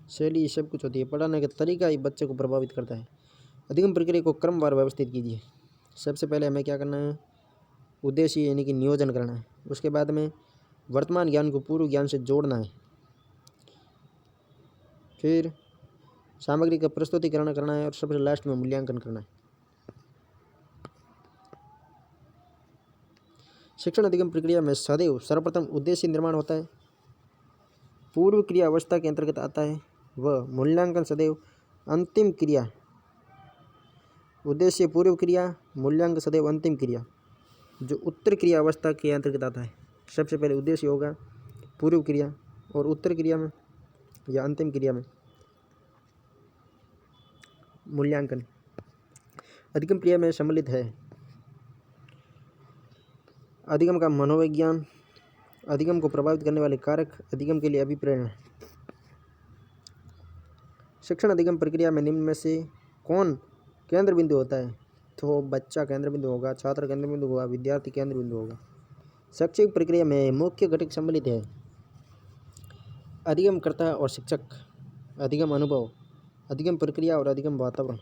शैली सब कुछ होती है, पढ़ाने का तरीका ही बच्चे को प्रभावित करता है। अधिगम प्रक्रिया को क्रमवार व्यवस्थित कीजिए। सबसे पहले हमें क्या करना है? उद्देश्य यानी कि नियोजन करना है। उसके बाद में वर्तमान ज्ञान को पूर्व ज्ञान से जोड़ना है। फिर सामग्री का प्रस्तुतिकरण करना है, और सबसे लास्ट में मूल्यांकन करना है। शिक्षण अधिगम प्रक्रिया में सदैव सर्वप्रथम उद्देश्य निर्माण होता है, पूर्व क्रिया अवस्था के अंतर्गत आता है, वह मूल्यांकन सदैव अंतिम क्रिया, उद्देश्य पूर्व क्रिया, मूल्यांकन सदैव अंतिम क्रिया, जो उत्तर क्रिया अवस्था के अंतर्गत आता है। सबसे पहले उद्देश्य होगा पूर्व क्रिया और उत्तर क्रिया में या अंतिम क्रिया में मूल्यांकन। अधिगम क्रिया में सम्मिलित है अधिगम का मनोविज्ञान, अधिगम को प्रभावित करने वाले कारक, अधिगम के लिए अभिप्रेरणा। शिक्षण अधिगम प्रक्रिया में निम्न में से कौन केंद्र बिंदु होता है? तो बच्चा केंद्र बिंदु होगा, छात्र केंद्र बिंदु होगा, विद्यार्थी केंद्र बिंदु होगा। शैक्षिक प्रक्रिया में मुख्य घटक सम्मिलित है अधिगमकर्ता और शिक्षक, अधिगम अनुभव, अधिगम प्रक्रिया और अधिगम वातावरण।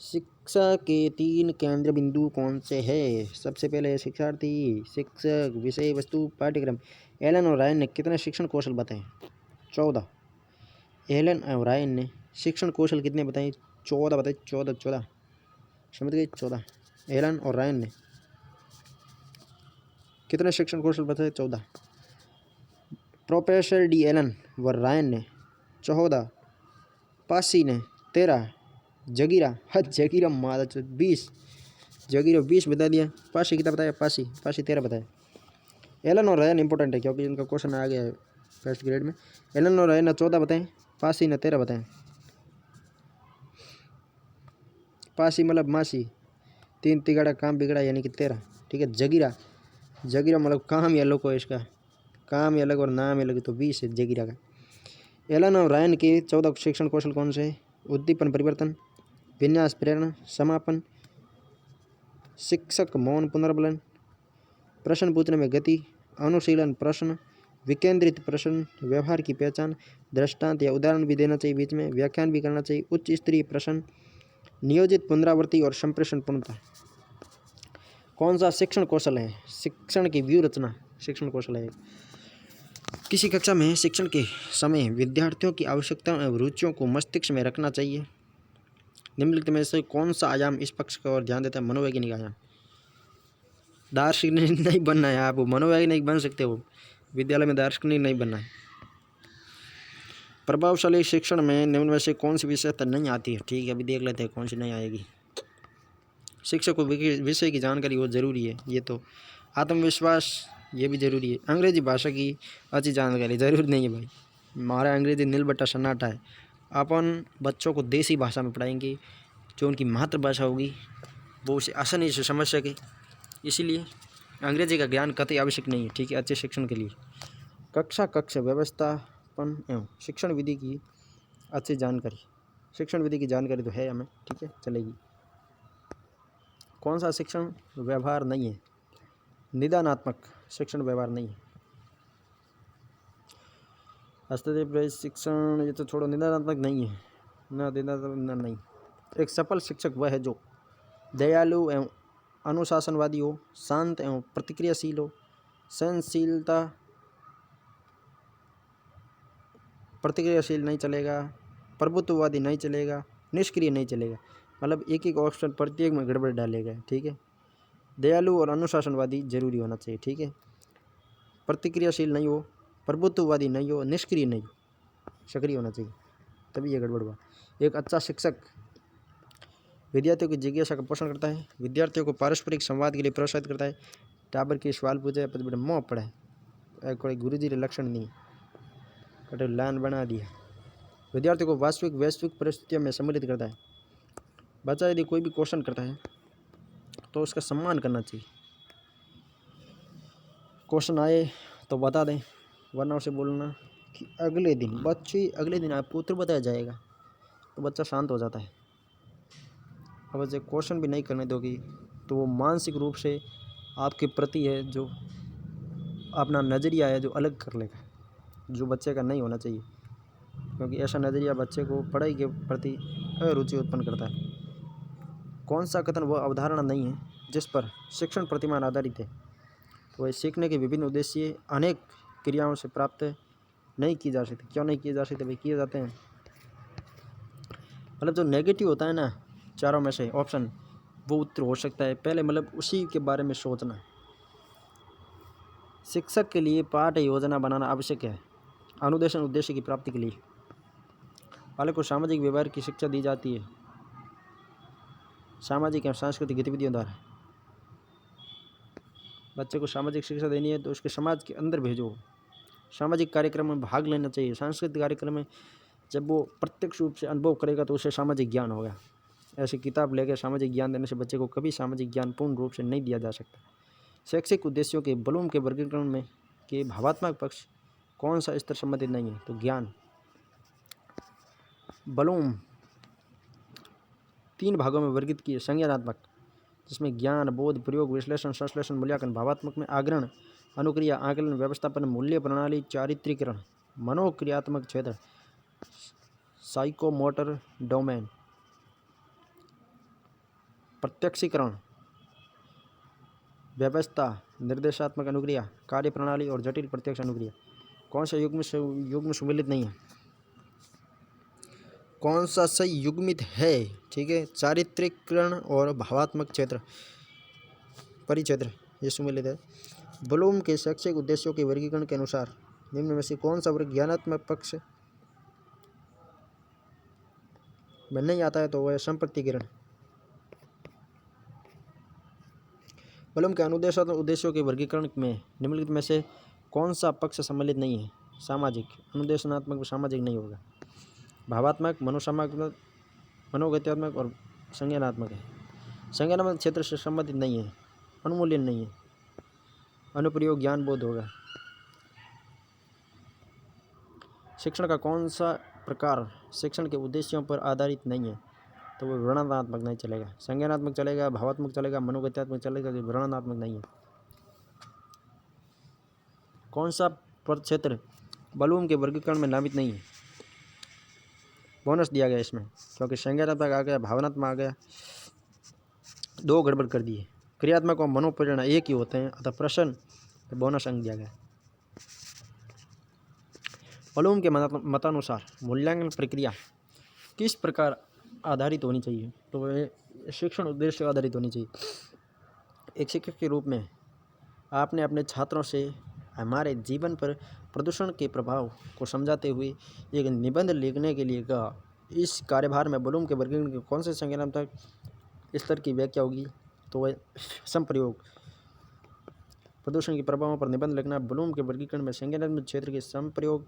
शिक्षा के 3 केंद्र बिंदु कौन से हैं? सबसे पहले शिक्षार्थी, शिक्षक, विषय वस्तु, पाठ्यक्रम। एलन और रायन ने कितने शिक्षण कौशल बताए? 14। एलन और रायन ने शिक्षण कौशल कितने बताए? 14 बताए। 14 समझ गए? 14। एलन और रायन ने कितने शिक्षण कौशल बताए? 14। प्रोफेसर डी एलन व रायन ने 14, पासी ने 13, जगीरा मादा 20, जगीरा 20 बता दिया। पासी कितना बताया? पासी 13 बताया। एलन और रायन इंपॉर्टेंट है क्योंकि इनका क्वेश्चन आ गया है फर्स्ट ग्रेड में। एलन और रायन ने 14 बताए, पासी ने 13 बताए। पासी मतलब मासी, 3 तिगाड़ा काम बिगड़ा यानी कि 13। ठीक है। जगीरा मतलब काम ही अलग हो, इसका काम ही अलग और नाम ही अलग, तो 20 है जगीरा का। एलन और रायन के 14 शिक्षण कौशल कौन से है? उद्दीपन परिवर्तन, विन्यास प्रेरणा, समापन, शिक्षक मौन पुनर्बलन, प्रश्न पूछने में गति, अनुशीलन प्रश्न, विकेंद्रित प्रश्न, व्यवहार की पहचान, दृष्टांत या उदाहरण भी देना चाहिए बीच में, व्याख्यान भी करना चाहिए, उच्च स्तरीय प्रश्न, नियोजित पुनरावृत्ति और संप्रेषण पूर्णता। कौन सा शिक्षण कौशल है? शिक्षण की व्यू रचना शिक्षण कौशल है। किसी कक्षा में शिक्षण के समय विद्यार्थियों की आवश्यकताओं एवं रुचियों को मस्तिष्क में रखना चाहिए। निम्नलिखित में से कौन सा आयाम इस पक्ष की ओर ध्यान देता है? मनोवैज्ञानिक आयाम। दार्शनिक नहीं बनना है, आप मनोवैज्ञानिक बन सकते हो, विद्यालय में दार्शनिक नहीं बनना है। प्रभावशाली शिक्षण में निम्न में से कौन सी विशेषता नहीं आती है? ठीक है, अभी देख लेते हैं कौन सी नहीं आएगी। शिक्षक को विषय की जानकारी वो जरूरी है, ये तो। आत्मविश्वास ये भी जरूरी है। अंग्रेजी भाषा की अच्छी जानकारी जरूरी नहीं है भाई, हमारा अंग्रेजी नीलबट्टा सन्नाटा है। अपन बच्चों को देसी भाषा में पढ़ाएंगे, जो उनकी मातृभाषा होगी वो उसे आसानी से समझ सके, इसीलिए अंग्रेजी का ज्ञान कतई आवश्यक नहीं है। ठीक है, अच्छे शिक्षण के लिए। कक्ष व्यवस्थापन एवं शिक्षण विधि की अच्छी जानकारी, शिक्षण विधि की जानकारी तो है हमें, ठीक है, चलेगी। कौन सा शिक्षण व्यवहार नहीं है? निदानात्मक शिक्षण व्यवहार नहीं है। हस्तक्षेप शिक्षण ये तो छोड़ो, निदानात्मक नहीं है ना, निदानात्मक नहीं। एक सफल शिक्षक वह है जो दयालु एवं अनुशासनवादी हो, शांत एवं प्रतिक्रियाशील हो, सहनशीलता, प्रतिक्रियाशील नहीं चलेगा, प्रभुत्ववादी नहीं चलेगा, निष्क्रिय नहीं चलेगा, मतलब एक ऑप्शन प्रत्येक में गड़बड़ डालेगा। ठीक है, दयालु और अनुशासनवादी जरूरी होना चाहिए। ठीक है, प्रतिक्रियाशील नहीं हो, प्रभुत्ववादी नहीं हो, निष्क्रिय नहीं हो, सक्रिय होना चाहिए, तभी ये गड़बड़ हुआ। एक अच्छा शिक्षक विद्यार्थियों की जिज्ञासा का पोषण करता है, विद्यार्थियों को पारस्परिक संवाद के लिए प्रोत्साहित करता है, टाबर के सवाल पूछे पद बड़े मोह पड़ा कोई गुरु जी लक्षण नहीं, कटे लान बना दिया। विद्यार्थियों को वैश्विक परिस्थितियों में सम्मिलित करता है। बच्चा यदि कोई भी क्वेश्चन करता है तो उसका सम्मान करना चाहिए। क्वेश्चन आए तो बता दें, वरना उसे बोलना कि अगले दिन आपको उत्तर बताया जाएगा, तो बच्चा शांत हो जाता है। अब बच्चे क्वेश्चन भी नहीं करने दोगी तो वो मानसिक रूप से आपके प्रति है जो अपना नज़रिया है जो अलग कर लेगा, जो बच्चे का नहीं होना चाहिए, क्योंकि ऐसा नज़रिया बच्चे को पढ़ाई के प्रति अरुचि उत्पन्न करता है। कौन सा कथन वह अवधारणा नहीं है जिस पर शिक्षण प्रतिमान आधारित है? तो वह सीखने के विभिन्न उद्देश्य अनेक क्रियाओं से प्राप्त नहीं की जा सकती। क्यों नहीं किए जा सकते भाई? किए जाते हैं। मतलब जो नेगेटिव होता है ना, चारों में से ऑप्शन, वो उत्तर हो सकता है। पहले मतलब उसी के बारे में सोचना, शिक्षक के लिए पाठ्य योजना बनाना आवश्यक है अनुदेशन उद्देश्य की प्राप्ति के लिए। बालक को सामाजिक व्यवहार की शिक्षा दी जाती है सामाजिक एवं सांस्कृतिक गतिविधियों द्वारा। बच्चे को सामाजिक शिक्षा देनी है तो उसके समाज के अंदर भेजो, सामाजिक कार्यक्रम में भाग लेना चाहिए। सांस्कृतिक कार्यक्रम में जब वो प्रत्यक्ष रूप से अनुभव करेगा तो उसे सामाजिक ज्ञान होगा। ऐसी किताब लेकर सामाजिक ज्ञान देने से बच्चे को कभी सामाजिक ज्ञान पूर्ण रूप से नहीं दिया जा सकता। शैक्षिक उद्देश्यों के ब्लूम के वर्गीकरण में के भावात्मक पक्ष कौन सा स्तर संबंधित नहीं है, तो ज्ञान। ब्लूम 3 भागों में वर्गीकृत किए, संज्ञानात्मक जिसमें ज्ञान, बोध, प्रयोग, विश्लेषण, संश्लेषण, मूल्यांकन। भावात्मक में आग्रहण, अनुक्रिया, आकलन, व्यवस्थापन, मूल्य प्रणाली, चारित्रीकरण। मनोक्रियात्मक क्षेत्र, साइकोमोटर डोमेन। प्रत्यक्षीकरण, व्यवस्था, निर्देशात्मक अनुक्रिया, कार्य प्रणाली और जटिल प्रत्यक्ष अनुक्रिया। कौन सा युग्म सम्मिलित नहीं है, कौन सा संयुग्मित है, ठीक है। चारित्रिकरण और भावात्मक क्षेत्र परिक्षेत्र ये सम्मिलित है। ब्लूम के शैक्षिक उद्देश्यों के वर्गीकरण के अनुसार निम्न में से कौन सा वर्ग ज्ञानात्मक पक्ष में नहीं आता है, तो वह संप्रतिकरण। ब्लूम के अनुदेशात्मक उद्देश्यों के वर्गीकरण में निम्नलिखित में से कौन सा पक्ष सम्मिलित नहीं है, सामाजिक। अनुदेशनात्मक सामाजिक नहीं होगा। भावात्मक, मनोसामात्मक, मनोगत्यात्मक और संज्ञानात्मक है। संज्ञानात्मक क्षेत्र से संबंधित नहीं है, अनुमूल्यन नहीं है। अनुप्रयोग, ज्ञान, बोध होगा। शिक्षण का कौन सा प्रकार शिक्षण के उद्देश्यों पर आधारित नहीं है, तो वो वर्णनात्मक नहीं चलेगा। संज्ञानात्मक चलेगा, भावात्मक चलेगा, मनोगत्यात्मक चलेगा, जो वर्णनात्मक नहीं है। कौन सा प्रक्षेत्र ब्लूम के वर्गीकरण में नामित नहीं है, बोनस दिया गया इसमें, क्योंकि संज्ञानात्मक आ गया, भावनात्मक आ गया, 2 गड़बड़ कर दिए। क्रियात्मक और मनोप्रेरणा एक ही होते हैं, अतः प्रश्न बोनस अंक दिया गया। ब्लूम के मतानुसार मूल्यांकन प्रक्रिया किस प्रकार आधारित होनी चाहिए, तो वह शिक्षण उद्देश्य आधारित होनी चाहिए। एक शिक्षक के रूप में आपने अपने छात्रों से हमारे जीवन पर प्रदूषण के प्रभाव को समझाते हुए एक निबंध लिखने के लिए कहा। इस कार्यभार में ब्लूम के वर्गीकरण के कौन से संज्ञानात्मक स्तर की व्याख्या होगी, तो वह संप्रयोग। प्रदूषण के प्रभावों पर निबंध लिखना। ब्लूम के वर्गीकरण में संज्ञानात्मक क्षेत्र के संप्रयोग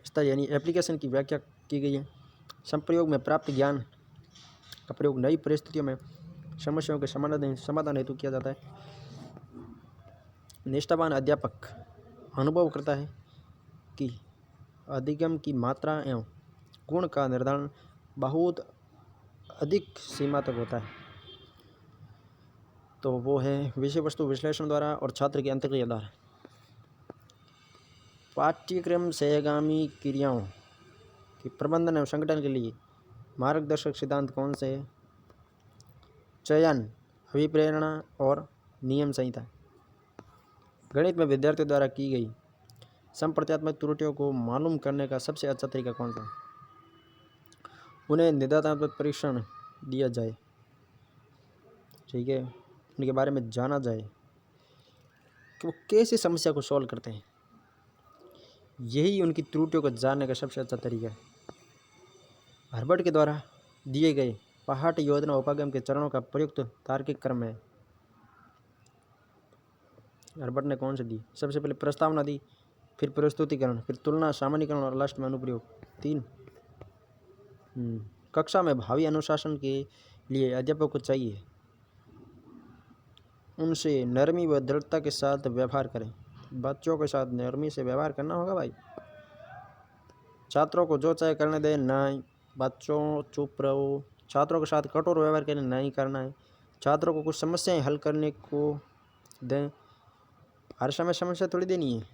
स्तर यानी एप्लीकेशन की व्याख्या की गई है। संप्रयोग में प्राप्त ज्ञान का प्रयोग नई परिस्थितियों में समस्याओं के समाधान हेतु किया जाता है। निष्ठावान अध्यापक अनुभव करता है कि अधिगम की मात्रा एवं गुण का निर्धारण बहुत अधिक सीमा तक होता है, तो वो है विषय वस्तु विश्लेषण द्वारा और छात्र की अंतर्क्रिया द्वारा। पाठ्यक्रम सहगामी क्रियाओं की प्रबंधन एवं संगठन के लिए मार्गदर्शक सिद्धांत कौन से हैं, चयन, अभिप्रेरणा और नियम संहिता। गणित में विद्यार्थियों द्वारा की गई संप्रत्यात्मक त्रुटियों को मालूम करने का सबसे अच्छा तरीका कौन सा है, उन्हें निदानात्मक परीक्षण दिया जाए, ठीक है, उनके बारे में जाना जाए कि वो कैसे समस्या को सॉल्व करते हैं। यही उनकी त्रुटियों को जानने का सबसे अच्छा तरीका है। हर्बर्ट के द्वारा दिए गए पाठ्य योजना उपागम के चरणों का प्रयुक्त तार्किक क्रम है। हर्बर्ट ने कौन से दी, सबसे पहले प्रस्तावना दी, फिर प्रस्तुतिकरण, फिर तुलना, सामान्यीकरण और लास्ट में अनुप्रयोग। 3 कक्षा में भावी अनुशासन के लिए अध्यापक को चाहिए उनसे नरमी व दृढ़ता के साथ व्यवहार करें। बच्चों के साथ नरमी से व्यवहार करना होगा भाई। छात्रों को जो चाहे करने दें, नहीं बच्चों चुप रहो। छात्रों के साथ कठोर व्यवहार करने नहीं करना है। छात्रों को कुछ समस्याएं हल करने को दें, हर समय समस्या थोड़ी देनी है।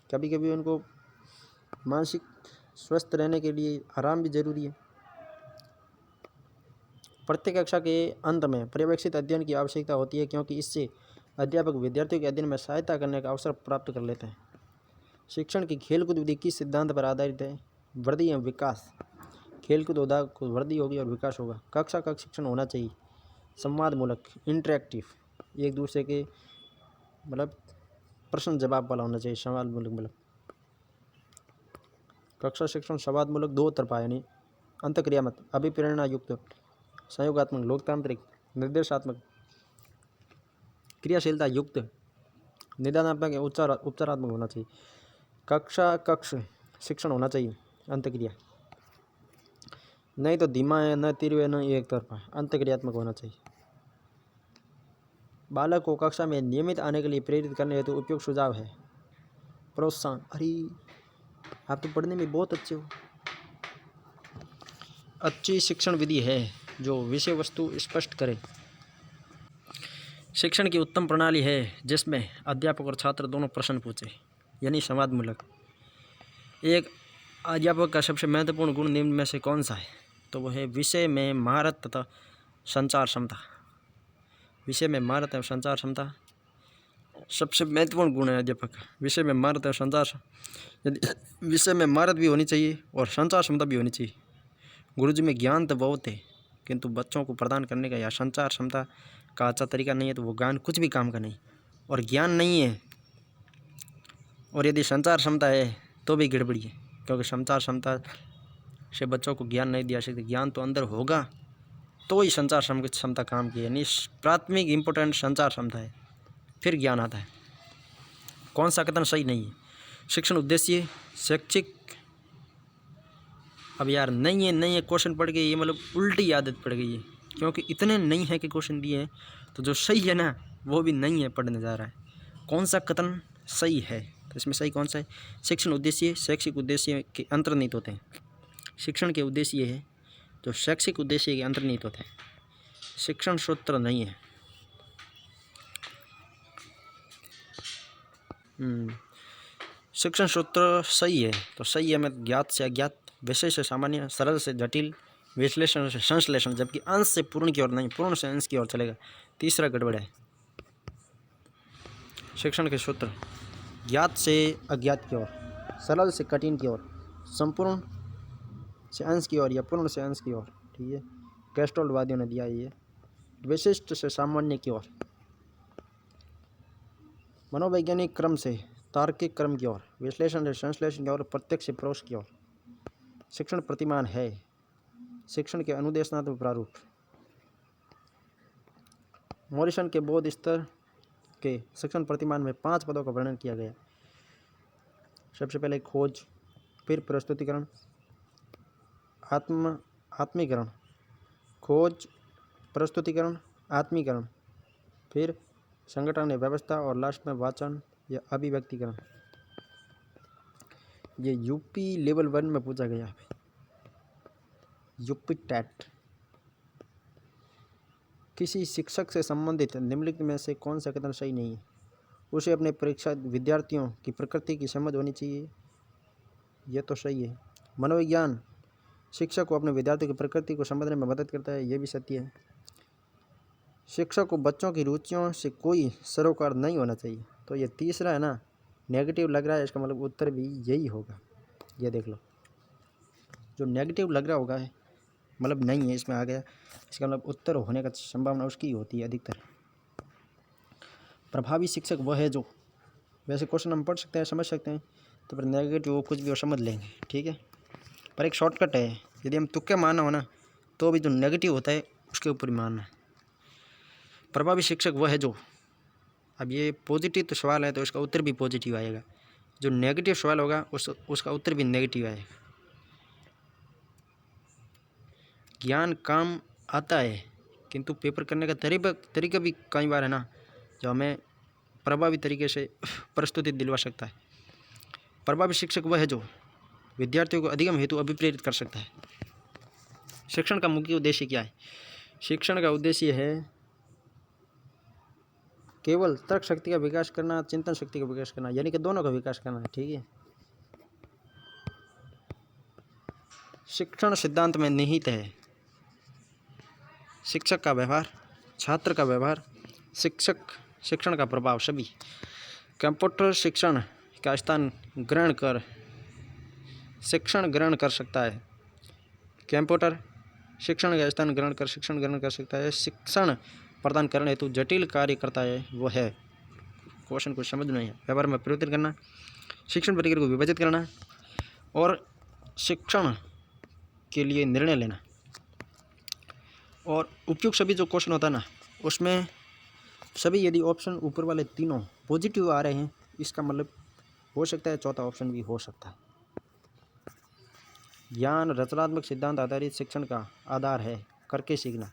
कभी कभी उनको मानसिक स्वस्थ रहने के लिए आराम भी जरूरी है। प्रत्येक कक्षा के अंत में पर्यवेक्षित अध्ययन की आवश्यकता होती है, क्योंकि इससे अध्यापक विद्यार्थियों के अध्ययन में सहायता करने का अवसर प्राप्त कर लेते हैं। शिक्षण की खेलकूद विधि किस सिद्धांत पर आधारित है, वृद्धि एवं विकास। खेलकूद होगा को वृद्धि होगी और विकास होगा। कक्षा का शिक्षण होना चाहिए संवाद मूलक, इंटरेक्टिव, एक दूसरे के मतलब प्रश्न जवाब वाला होना चाहिए, सवाल मूलक मतलब। कक्षा शिक्षण संवाद मूलक दो तरफा यानी अंतक्रियात्मक, अभिप्रेरणा युक्त, सहयोगात्मक, लोकतांत्रिक, निर्देशात्मक, क्रियाशीलता युक्त, निदानात्मक या उपचारात्मक होना चाहिए। कक्ष शिक्षण होना चाहिए अंतक्रिया, नहीं तो धीमा है, न तीव्र है, न एक तरफा, अंतक्रियात्मक होना चाहिए। बालक को कक्षा में नियमित आने के लिए प्रेरित करने हेतु उपयुक्त सुझाव है प्रोत्साहन। अरे आप तो पढ़ने में बहुत अच्छे हो। अच्छी शिक्षण विधि है जो विषय वस्तु स्पष्ट करे। शिक्षण की उत्तम प्रणाली है जिसमें अध्यापक और छात्र दोनों प्रश्न पूछे यानी संवाद मूलक। एक अध्यापक का सबसे महत्वपूर्ण गुण निम्न में से कौन सा है? तो वह है विषय में महारत तथा संचार क्षमता। विषय में महारत और संचार क्षमता सबसे महत्वपूर्ण गुण है अध्यापक का। विषय में महारत और संचार, यदि विषय में महारत भी होनी चाहिए और संचार क्षमता भी होनी चाहिए। गुरुजी में ज्ञान तो बहुत है किंतु बच्चों को प्रदान करने का या संचार क्षमता का अच्छा तरीका नहीं है तो वो ज्ञान कुछ भी काम का नहीं। और ज्ञान नहीं है और यदि संचार क्षमता है तो भी गड़बड़ी है, क्योंकि संचार क्षमता से बच्चों को ज्ञान नहीं दिया सकते। ज्ञान तो अंदर होगा तो ही संचार क्षमता काम की, यानी प्राथमिक इम्पोर्टेंट संचार क्षमता है, फिर ज्ञान आता है। कौन सा कथन सही नहीं है? शिक्षण उद्देश्य शैक्षिक, अब यार नहीं है क्वेश्चन पढ़ के ये मतलब उल्टी आदत पड़ गई है, क्योंकि इतने नहीं है कि क्वेश्चन दिए हैं तो जो सही है ना वो भी नहीं है पढ़ने जा रहा है। कौन सा कथन सही है? तो इसमें सही कौन सा है? शिक्षण उद्देश्य शैक्षिक उद्देश्य के अंतर्निहित होते हैं। शिक्षण के उद्देश्य है जो शैक्षिक उद्देश्य के अंतर्निहित होते हैं। शिक्षण सूत्र नहीं है। शिक्षण सूत्र सही है तो सही है में ज्ञात से अज्ञात, विषय से सामान्य, सरल से जटिल, विश्लेषण से संश्लेषण, जबकि अंश से पूर्ण की ओर नहीं, पूर्ण से अंश की ओर चलेगा। तीसरा गड़बड़ है। शिक्षण के सूत्र ज्ञात से अज्ञात की ओर, सरल से कठिन की ओर, संपूर्ण से अंश की ओर या पूर्ण से अंश की ओर। ठीक है, गैस्ट्रोल्डवादियों ने दिया ये। विशिष्ट से सामान्य की ओर, मनोवैज्ञानिक क्रम से तार्किक क्रम की ओर, विश्लेषण से संश्लेषण की ओर, प्रत्यक्ष से परोक्ष की ओर। शिक्षण प्रतिमान है शिक्षण के अनुदेशनात्मक प्रारूप। मॉरिसन के बौद्ध स्तर के शिक्षण प्रतिमान में 5 पदों का वर्णन किया गया। सबसे पहले खोज, फिर प्रस्तुतिकरण, आत्मीकरण, खोज, प्रस्तुतिकरण, आत्मीकरण, फिर संगठन या व्यवस्था और लास्ट में वाचन या अभिव्यक्तिकरण। ये यूपी लेवल 1 में पूछा गया है, यूपी टेट। किसी शिक्षक से संबंधित निम्नलिखित में से कौन सा कथन सही नहीं है? उसे अपने परीक्षा विद्यार्थियों की प्रकृति की समझ होनी चाहिए, यह तो सही है। मनोविज्ञान शिक्षक को अपने विद्यार्थियों की प्रकृति को समझने में मदद करता है, यह भी सत्य है। शिक्षक को बच्चों की रुचियों से कोई सरोकार नहीं होना चाहिए, तो ये तीसरा है ना, नेगेटिव लग रहा है, इसका मतलब उत्तर भी यही होगा। ये देख लो, जो नेगेटिव लग रहा होगा मतलब नहीं है इसमें आ गया, इसका मतलब उत्तर होने का संभावना उसकी होती है अधिकतर। प्रभावी शिक्षक वह है जो, वैसे क्वेश्चन हम पढ़ सकते हैं, समझ सकते हैं, तो फिर नेगेटिव वो कुछ भी और समझ लेंगे। ठीक है, पर एक शॉर्टकट है, यदि हम तुक्के मारना हो ना तो भी जो नेगेटिव होता है उसके ऊपर ही मारना है। प्रभावी शिक्षक वह है जो, अब ये पॉजिटिव तो सवाल है तो इसका उत्तर भी पॉजिटिव आएगा, जो नेगेटिव सवाल होगा उसका उत्तर भी नेगेटिव आएगा। ज्ञान काम आता है किंतु पेपर करने का तरीका भी कई बार है ना जो हमें प्रभावी तरीके से प्रस्तुति दिलवा सकता है। प्रभावी शिक्षक वह है जो विद्यार्थियों को अधिगम हेतु अभिप्रेरित कर सकता है। शिक्षण का मुख्य उद्देश्य क्या है? शिक्षण का उद्देश्य है केवल तर्क शक्ति का विकास करना, चिंतन शक्ति का विकास करना, यानी कि दोनों का विकास करना है। ठीक है, शिक्षण सिद्धांत में निहित है शिक्षक का व्यवहार, छात्र का व्यवहार, शिक्षण का प्रभाव सभी। कंप्यूटर शिक्षण का स्थान ग्रहण कर शिक्षण ग्रहण कर सकता है। कंप्यूटर शिक्षण का स्थान ग्रहण कर शिक्षण ग्रहण कर सकता है। शिक्षण प्रदान करने हेतु जटिल कार्य करता है वो है क्वेश्चन को समझना है, व्यवहार में परिवर्तन करना, शिक्षण प्रक्रिया को विभाजित करना और शिक्षण के लिए निर्णय लेना। और उपयुक्त सभी जो क्वेश्चन होता है ना, उसमें सभी यदि ऑप्शन ऊपर वाले तीनों पॉजिटिव आ रहे हैं, इसका मतलब हो सकता है चौथा ऑप्शन भी हो सकता है। ज्ञान रचनात्मक सिद्धांत आधारित शिक्षण का आधार है। करके सीखना,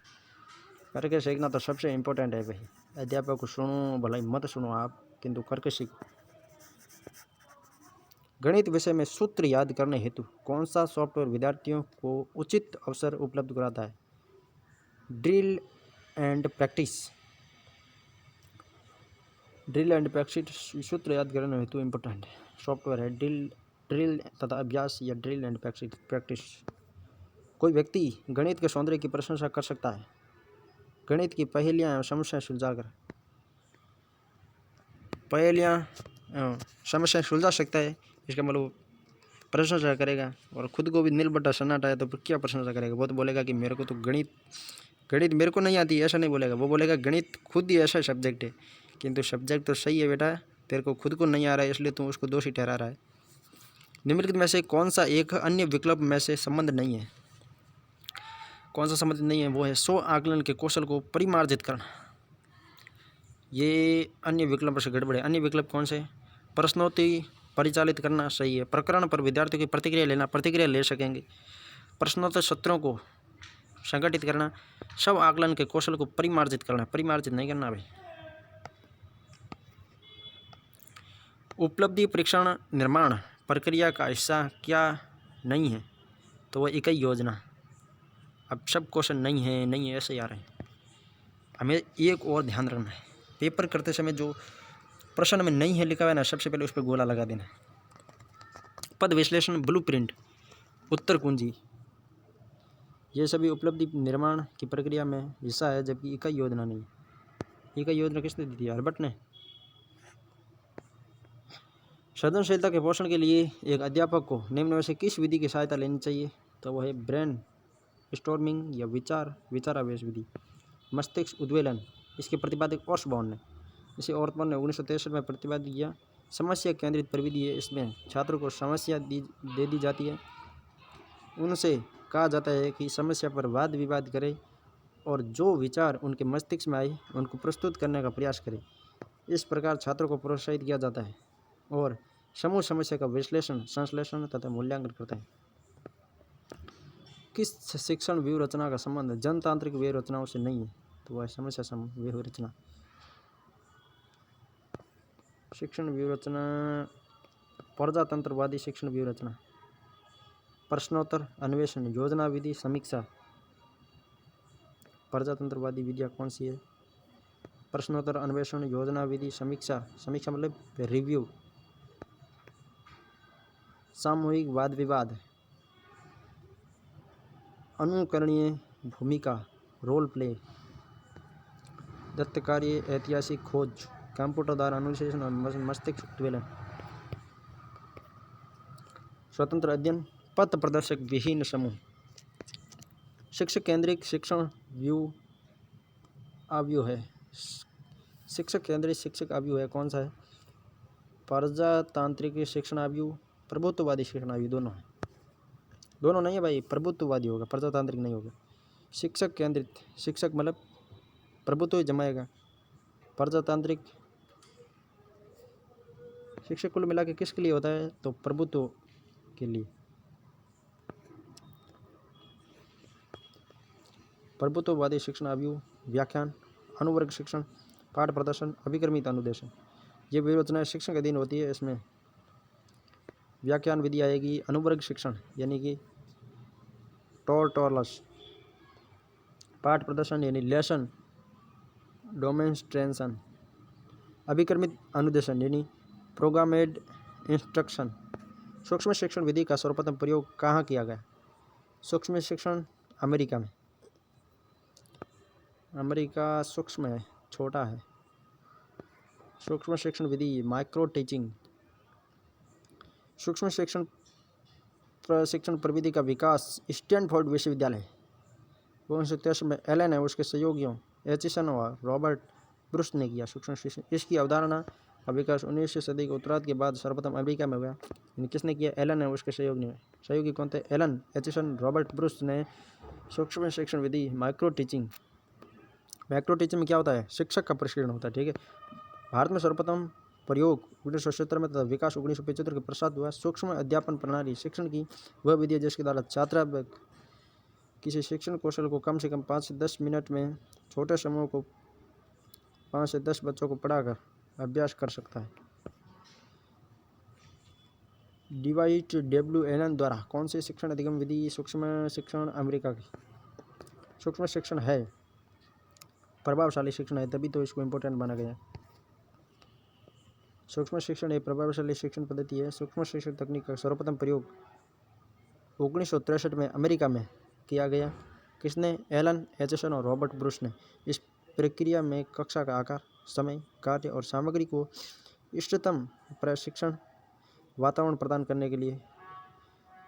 करके सीखना तो सबसे इम्पोर्टेंट है भाई। अध्यापक को सुनो भलाई मत सुनो आप, किंतु करके सीखो। गणित विषय में सूत्र याद करने हेतु कौन सा सॉफ्टवेयर विद्यार्थियों को उचित अवसर उपलब्ध कराता है? Drill and practice. Drill and practice सूत्र याद करने हेतु इम्पोर्टेंट सॉफ्टवेयर है ड्रिल तथा अभ्यास या ड्रिल एंड प्रैक्टिस। कोई व्यक्ति गणित के सौंदर्य की प्रशंसा कर सकता है। गणित की पहेलियाँ एवं समस्याएं सुलझाकर समस्याएं सुलझा सकता है, इसका मतलब प्रशंसा करेगा। और खुद को भी नील बट्टा सन्नाटा है तो फिर क्या प्रशंसा करेगा? वो तो बोलेगा कि मेरे को तो गणित मेरे को नहीं आती, ऐसा नहीं बोलेगा। वो बोलेगा गणित खुद ही ऐसा सब्जेक्ट है, किंतु सब्जेक्ट तो सही है बेटा, तेरे को खुद को नहीं आ रहा है इसलिए तू उसको दोषी ठहरा रहा है। निम्नलिखित में से कौन सा एक अन्य विकल्प में से संबंध नहीं है? कौन सा संबंध नहीं है? वो है 100 आकलन के कौशल को परिमार्जित करना। ये अन्य विकल्प से गड़बड़ है। अन्य विकल्प कौन से? प्रश्नोत्तरी परिचालित करना सही है। प्रकरण पर विद्यार्थियों की प्रतिक्रिया लेना, प्रतिक्रिया ले सकेंगे। प्रश्नोत्तर सत्रों को संगठित करना, सब आकलन के कौशल को परिमार्जित करना, परिमार्जित नहीं करना भाई। उपलब्धि परीक्षण निर्माण प्रक्रिया का हिस्सा क्या नहीं है? तो वह इकाई योजना। अब सब क्वेश्चन नहीं है ऐसे आ रहे हैं। हमें एक और ध्यान रखना है, पेपर करते समय जो प्रश्न में नहीं है लिखा हुआ है ना, सबसे पहले उस पर गोला लगा देना। पद विश्लेषण, ब्लूप्रिंट, उत्तर कुंजी, ये सभी उपलब्धि निर्माण की प्रक्रिया में हिस्सा है, जबकि इकाई योजना नहीं। इकाई योजना किसने दी थी? हर्बर्ट ने। सृजनशीलता के पोषण के लिए एक अध्यापक को निम्न में से किस विधि की सहायता लेनी चाहिए? तो वह है ब्रेन स्टॉर्मिंग या विचारावेश विधि। मस्तिष्क उद्वेलन, इसके प्रतिपादक ऑर्सबॉर्न ने। इसे ऑर्सबॉर्न ने 1963 में प्रतिपादित किया। समस्या केंद्रित प्रविधि है। इसमें छात्रों को समस्या दे दी जाती है, उनसे कहा जाता है कि समस्या पर वाद विवाद करें और जो विचार उनके मस्तिष्क में आए उनको प्रस्तुत करने का प्रयास करें। इस प्रकार छात्रों को प्रोत्साहित किया जाता है और समूह समस्या का विश्लेषण, संश्लेषण तथा मूल्यांकन करता है। किस शिक्षण व्यूह रचना का संबंध जनतांत्रिक व्यूह रचनाओं से नहीं है? तो वह समस्या व्यूह रचना। शिक्षण व्यूह रचना, प्रजातंत्रवादी शिक्षण व्यूह रचना, प्रश्नोत्तर, अन्वेषण, योजना विधि, समीक्षा। प्रजातंत्रवादी विधियाँ कौन सी है? प्रश्नोत्तर, अन्वेषण, योजना विधि, समीक्षा। समीक्षा मतलब रिव्यू। सामूहिक वाद विवाद, अनुकरणीय भूमिका, रोल प्ले, दत्त कार्य, ऐतिहासिक खोज, कंप्यूटर द्वारा अनुशासन और मस्तिष्क उद्वेलन। स्वतंत्र अध्ययन, पथ प्रदर्शक विहीन समूह। शिक्षक केंद्रित शिक्षण व्यूह आव्यूह है। शिक्षक केंद्रित शिक्षक आव्यूह है, कौन सा है? प्रजातांत्रिक शिक्षण आव्यूह, प्रभुत्ववादी शिक्षण आव्यूह। दोनों नहीं है भाई, प्रभुत्ववादी होगा, प्रजातांत्रिक नहीं होगा। शिक्षक केंद्रित, शिक्षक मतलब प्रभुत्व ही जमाएगा। प्रजातांत्रिक शिक्षक कुल मिला के किसके लिए होता है? तो प्रभुत्व के लिए। प्रभुत्ववादी शिक्षण आव्यूह, व्याख्यान, अनुवर्ग शिक्षण, पाठ प्रदर्शन, अभिक्रमित अनुदेशन, ये विवेचनाएं शिक्षण के अधीन होती है। इसमें व्याख्यान विधि आएगी, अनुवर्ग शिक्षण यानी कि टोरटोलस, पाठ प्रदर्शन यानी लेसन डेमोन्स्ट्रेशन, अभिक्रमित अनुदेशन यानी प्रोग्रामेड इंस्ट्रक्शन। सूक्ष्म शिक्षण विधि का सर्वप्रथम प्रयोग कहाँ किया गया? सूक्ष्म शिक्षण अमेरिका में। अमेरिका सूक्ष्म है, छोटा है। सूक्ष्म शिक्षण विधि माइक्रो टीचिंग। सूक्ष्म शिक्षण प्रशिक्षण प्रविधि का विकास स्टैनफोर्ड विश्वविद्यालय 1963 में एलन है उसके सहयोगियों एचिसन और रॉबर्ट ब्रूस ने किया। सूक्ष्म शिक्षण, इसकी अवधारणा का विकास 19वीं सदी के उत्तरार्ध के बाद सर्वप्रथम अमेरिका में हुआ। यानी किसने किया? एलन है उसके सहयोगी कौन थे? एलन, एचिसन, रॉबर्ट ब्रूस ने सूक्ष्म शिक्षण विधि माइक्रो टीचिंग में क्या होता है? शिक्षक का प्रशिक्षण होता है, ठीक है। भारत में सर्वप्रथम प्रयोग 1970 में तथा विकास 1975 के पश्चात हुआ। सूक्ष्म अध्यापन प्रणाली शिक्षण की वह विधि है जिसके द्वारा छात्र किसी शिक्षण कौशल को कम से कम 5 से 10 मिनट में छोटे समूह को 5 से 10 बच्चों को पढ़ाकर अभ्यास कर सकता है। डिवाइट डब्ल्यू एलन द्वारा कौन सी शिक्षण अधिगम विधि? सूक्ष्म शिक्षण अमेरिका की। सूक्ष्म शिक्षण है प्रभावशाली शिक्षण है, तभी तो इसको इम्पोर्टेंट माना गया है। सूक्ष्म शिक्षण एक प्रभावशाली शिक्षण पद्धति है। सूक्ष्म शिक्षण तकनीक का सर्वप्रथम प्रयोग 1963 में अमेरिका में किया गया। किसने? एलन, एचिसन और रॉबर्ट ब्रूस ने। इस प्रक्रिया में कक्षा का आकार, समय, कार्य और सामग्री को इष्टतम प्रशिक्षण वातावरण प्रदान करने के लिए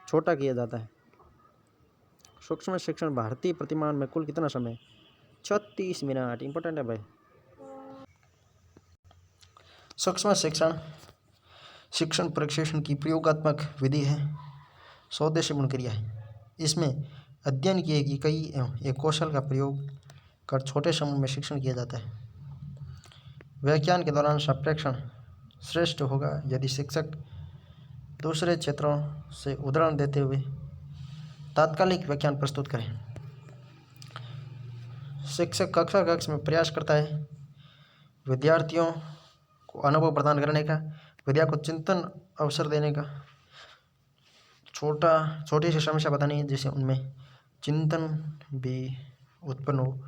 छोटा किया जाता है। सूक्ष्म शिक्षण भारतीय प्रतिमान में कुल कितना समय? 36 मिनट। इंपॉर्टेंट है भाई। सूक्ष्म शिक्षण प्रशिक्षण की प्रयोगात्मक विधि है, स्वोद्देश्यपूर्ण क्रिया है। इसमें अध्ययन किए गए कई एक कौशल का प्रयोग कर छोटे समूह में शिक्षण किया जाता है। व्याख्यान के दौरान संप्रेषण श्रेष्ठ होगा यदि शिक्षक दूसरे क्षेत्रों से उदाहरण देते हुए तात्कालिक व्याख्यान प्रस्तुत करें। शिक्षक कक्षा में प्रयास करता है विद्यार्थियों को अनुभव प्रदान करने का, विद्या को चिंतन अवसर देने का, छोटी सी समस्या बतानी है जिससे उनमें चिंतन भी उत्पन्न हो,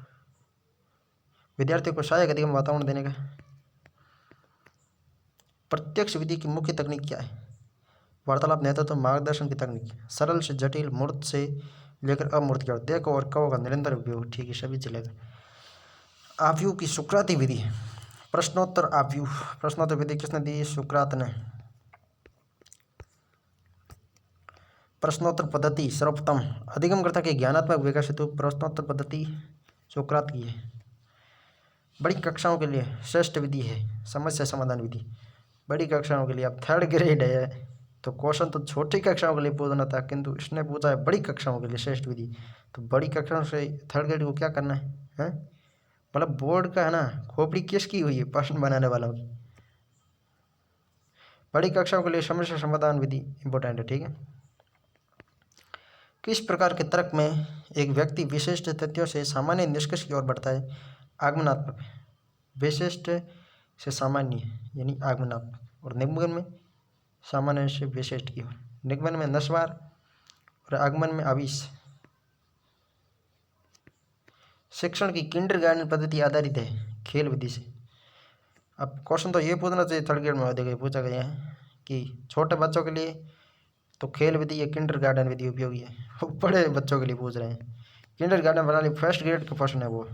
विद्यार्थियों को सहायक अधिगम वातावरण देने का। प्रत्यक्ष विधि की मुख्य तकनीक क्या है? वार्तालाप, नेतृत्व, मार्गदर्शन की तकनीक। सरल से जटिल, मूर्त से लेकर अमूर्त की ओर, देखो और कहो का निरंतर उपयोग, ठीक है, सभी चलेगा। आव्यूह की सुक्राती विधि। प्रश्नोत्तर आव्यूह। प्रश्नोत्तर विधि किसने दी? सुकरात ने। प्रश्नोत्तर पद्धति सर्वप्रथम अधिगमकर्ता के ज्ञानात्मक विकास हेतु प्रश्नोत्तर पद्धति सुकरात की है। बड़ी कक्षाओं के लिए श्रेष्ठ विधि है समस्या समाधान विधि। बड़ी कक्षाओं के लिए, अब 3rd ग्रेड है तो क्वेश्चन तो छोटी कक्षाओं के लिए पूछना था, किंतु इसने पूछा है बड़ी कक्षाओं के लिए श्रेष्ठ विधि। तो बड़ी कक्षाओं से 3rd ग्रेड को क्या करना है? मतलब बोर्ड का है ना, खोपड़ी किसकी हुई है? प्रश्न बनाने वालों की। बड़ी कक्षाओं के लिए समस्या समाधान विधि इंपॉर्टेंट है, ठीक है। किस प्रकार के तर्क में एक व्यक्ति विशिष्ट तथ्यों से सामान्य निष्कर्ष की ओर बढ़ता है? आगमनात्मक। विशिष्ट से सामान्य यानी आगमनात्मक, और निगमन में सामान्य से विशिष्ट की ओर। निगमन में नस्वार और आगमन में आविष। शिक्षण की किंडरगार्टन पद्धति आधारित है खेल विधि से। अब क्वेश्चन तो ये पूछना चाहिए 3rd ग्रेड में पूछा गया है कि छोटे बच्चों के लिए तो खेल विधि या किंडरगार्टन विधि उपयोगी है, बड़े बच्चों के लिए पूछ रहे हैं। किंडरगार्टन प्रणाली 1st ग्रेड का प्रश्न है वो।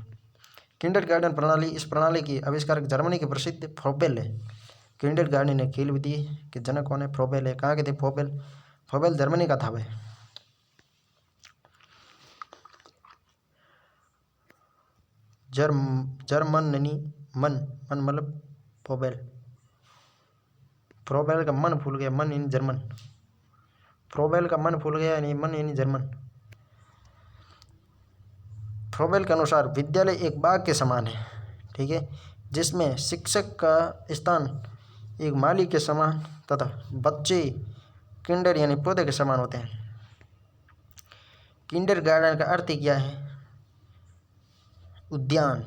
किंडरगार्टन प्रणाली, इस प्रणाली की आविष्कारक जर्मनी के प्रसिद्ध फ्रोबेल है। किंडरगार्टन है खेल विधि के जनक कौन है? फ्रोबेल है। कहाँ के थे फ्रोबेल जर्मनी का था भाई। जर्मनी, मन मतलब फ्रोबेल का मन फूल गया, मन यानी जर्मन। फ्रोबेल का मन फूल गया यानी मन यानी जर्मन। फ्रोबेल के अनुसार विद्यालय एक बाग के समान है, ठीक है, जिसमें शिक्षक का स्थान एक माली के समान तथा बच्चे किंडर यानी पौधे के समान होते हैं। किंडरगार्टन का अर्थ क्या है? उद्यान।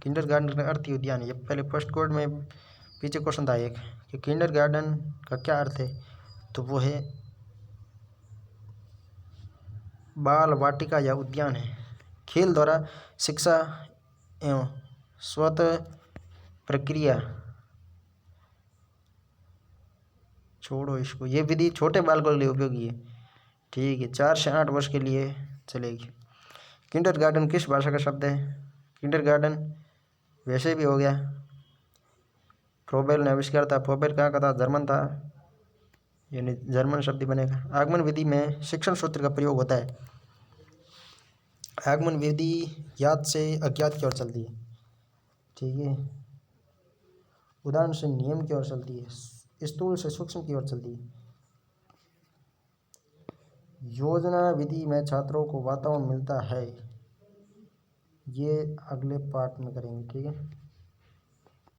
किंडरगार्टन का अर्थ ही उद्यान है। ये पहले 1st ग्रेड में पीछे क्वेश्चन था एक कि किंडरगार्टन का क्या अर्थ है, तो वो है बाल वाटिका या उद्यान है। खेल द्वारा शिक्षा एवं स्वतः प्रक्रिया। छोड़ो इसको, ये विधि छोटे बालकों के लिए उपयोगी है, ठीक है, 4 से 8 वर्ष के लिए चलेगी। किंडरगार्टन किस भाषा का शब्द है? किंडरगार्टन वैसे भी हो गया, फ्रोबेल ने आविष्कार था। फ्रोबेल कहाँ का था? जर्मन था, यानी जर्मन शब्द बनेगा। आगमन विधि में शिक्षण सूत्र का प्रयोग होता है। आगमन विधि ज्ञात से अज्ञात की ओर चलती है, ठीक है। उदाहरण से नियम की ओर चलती है, स्थूल से सूक्ष्म की ओर चलती है। योजना विधि में छात्रों को वातावरण मिलता है, ये अगले पार्ट में करेंगे, ठीक है।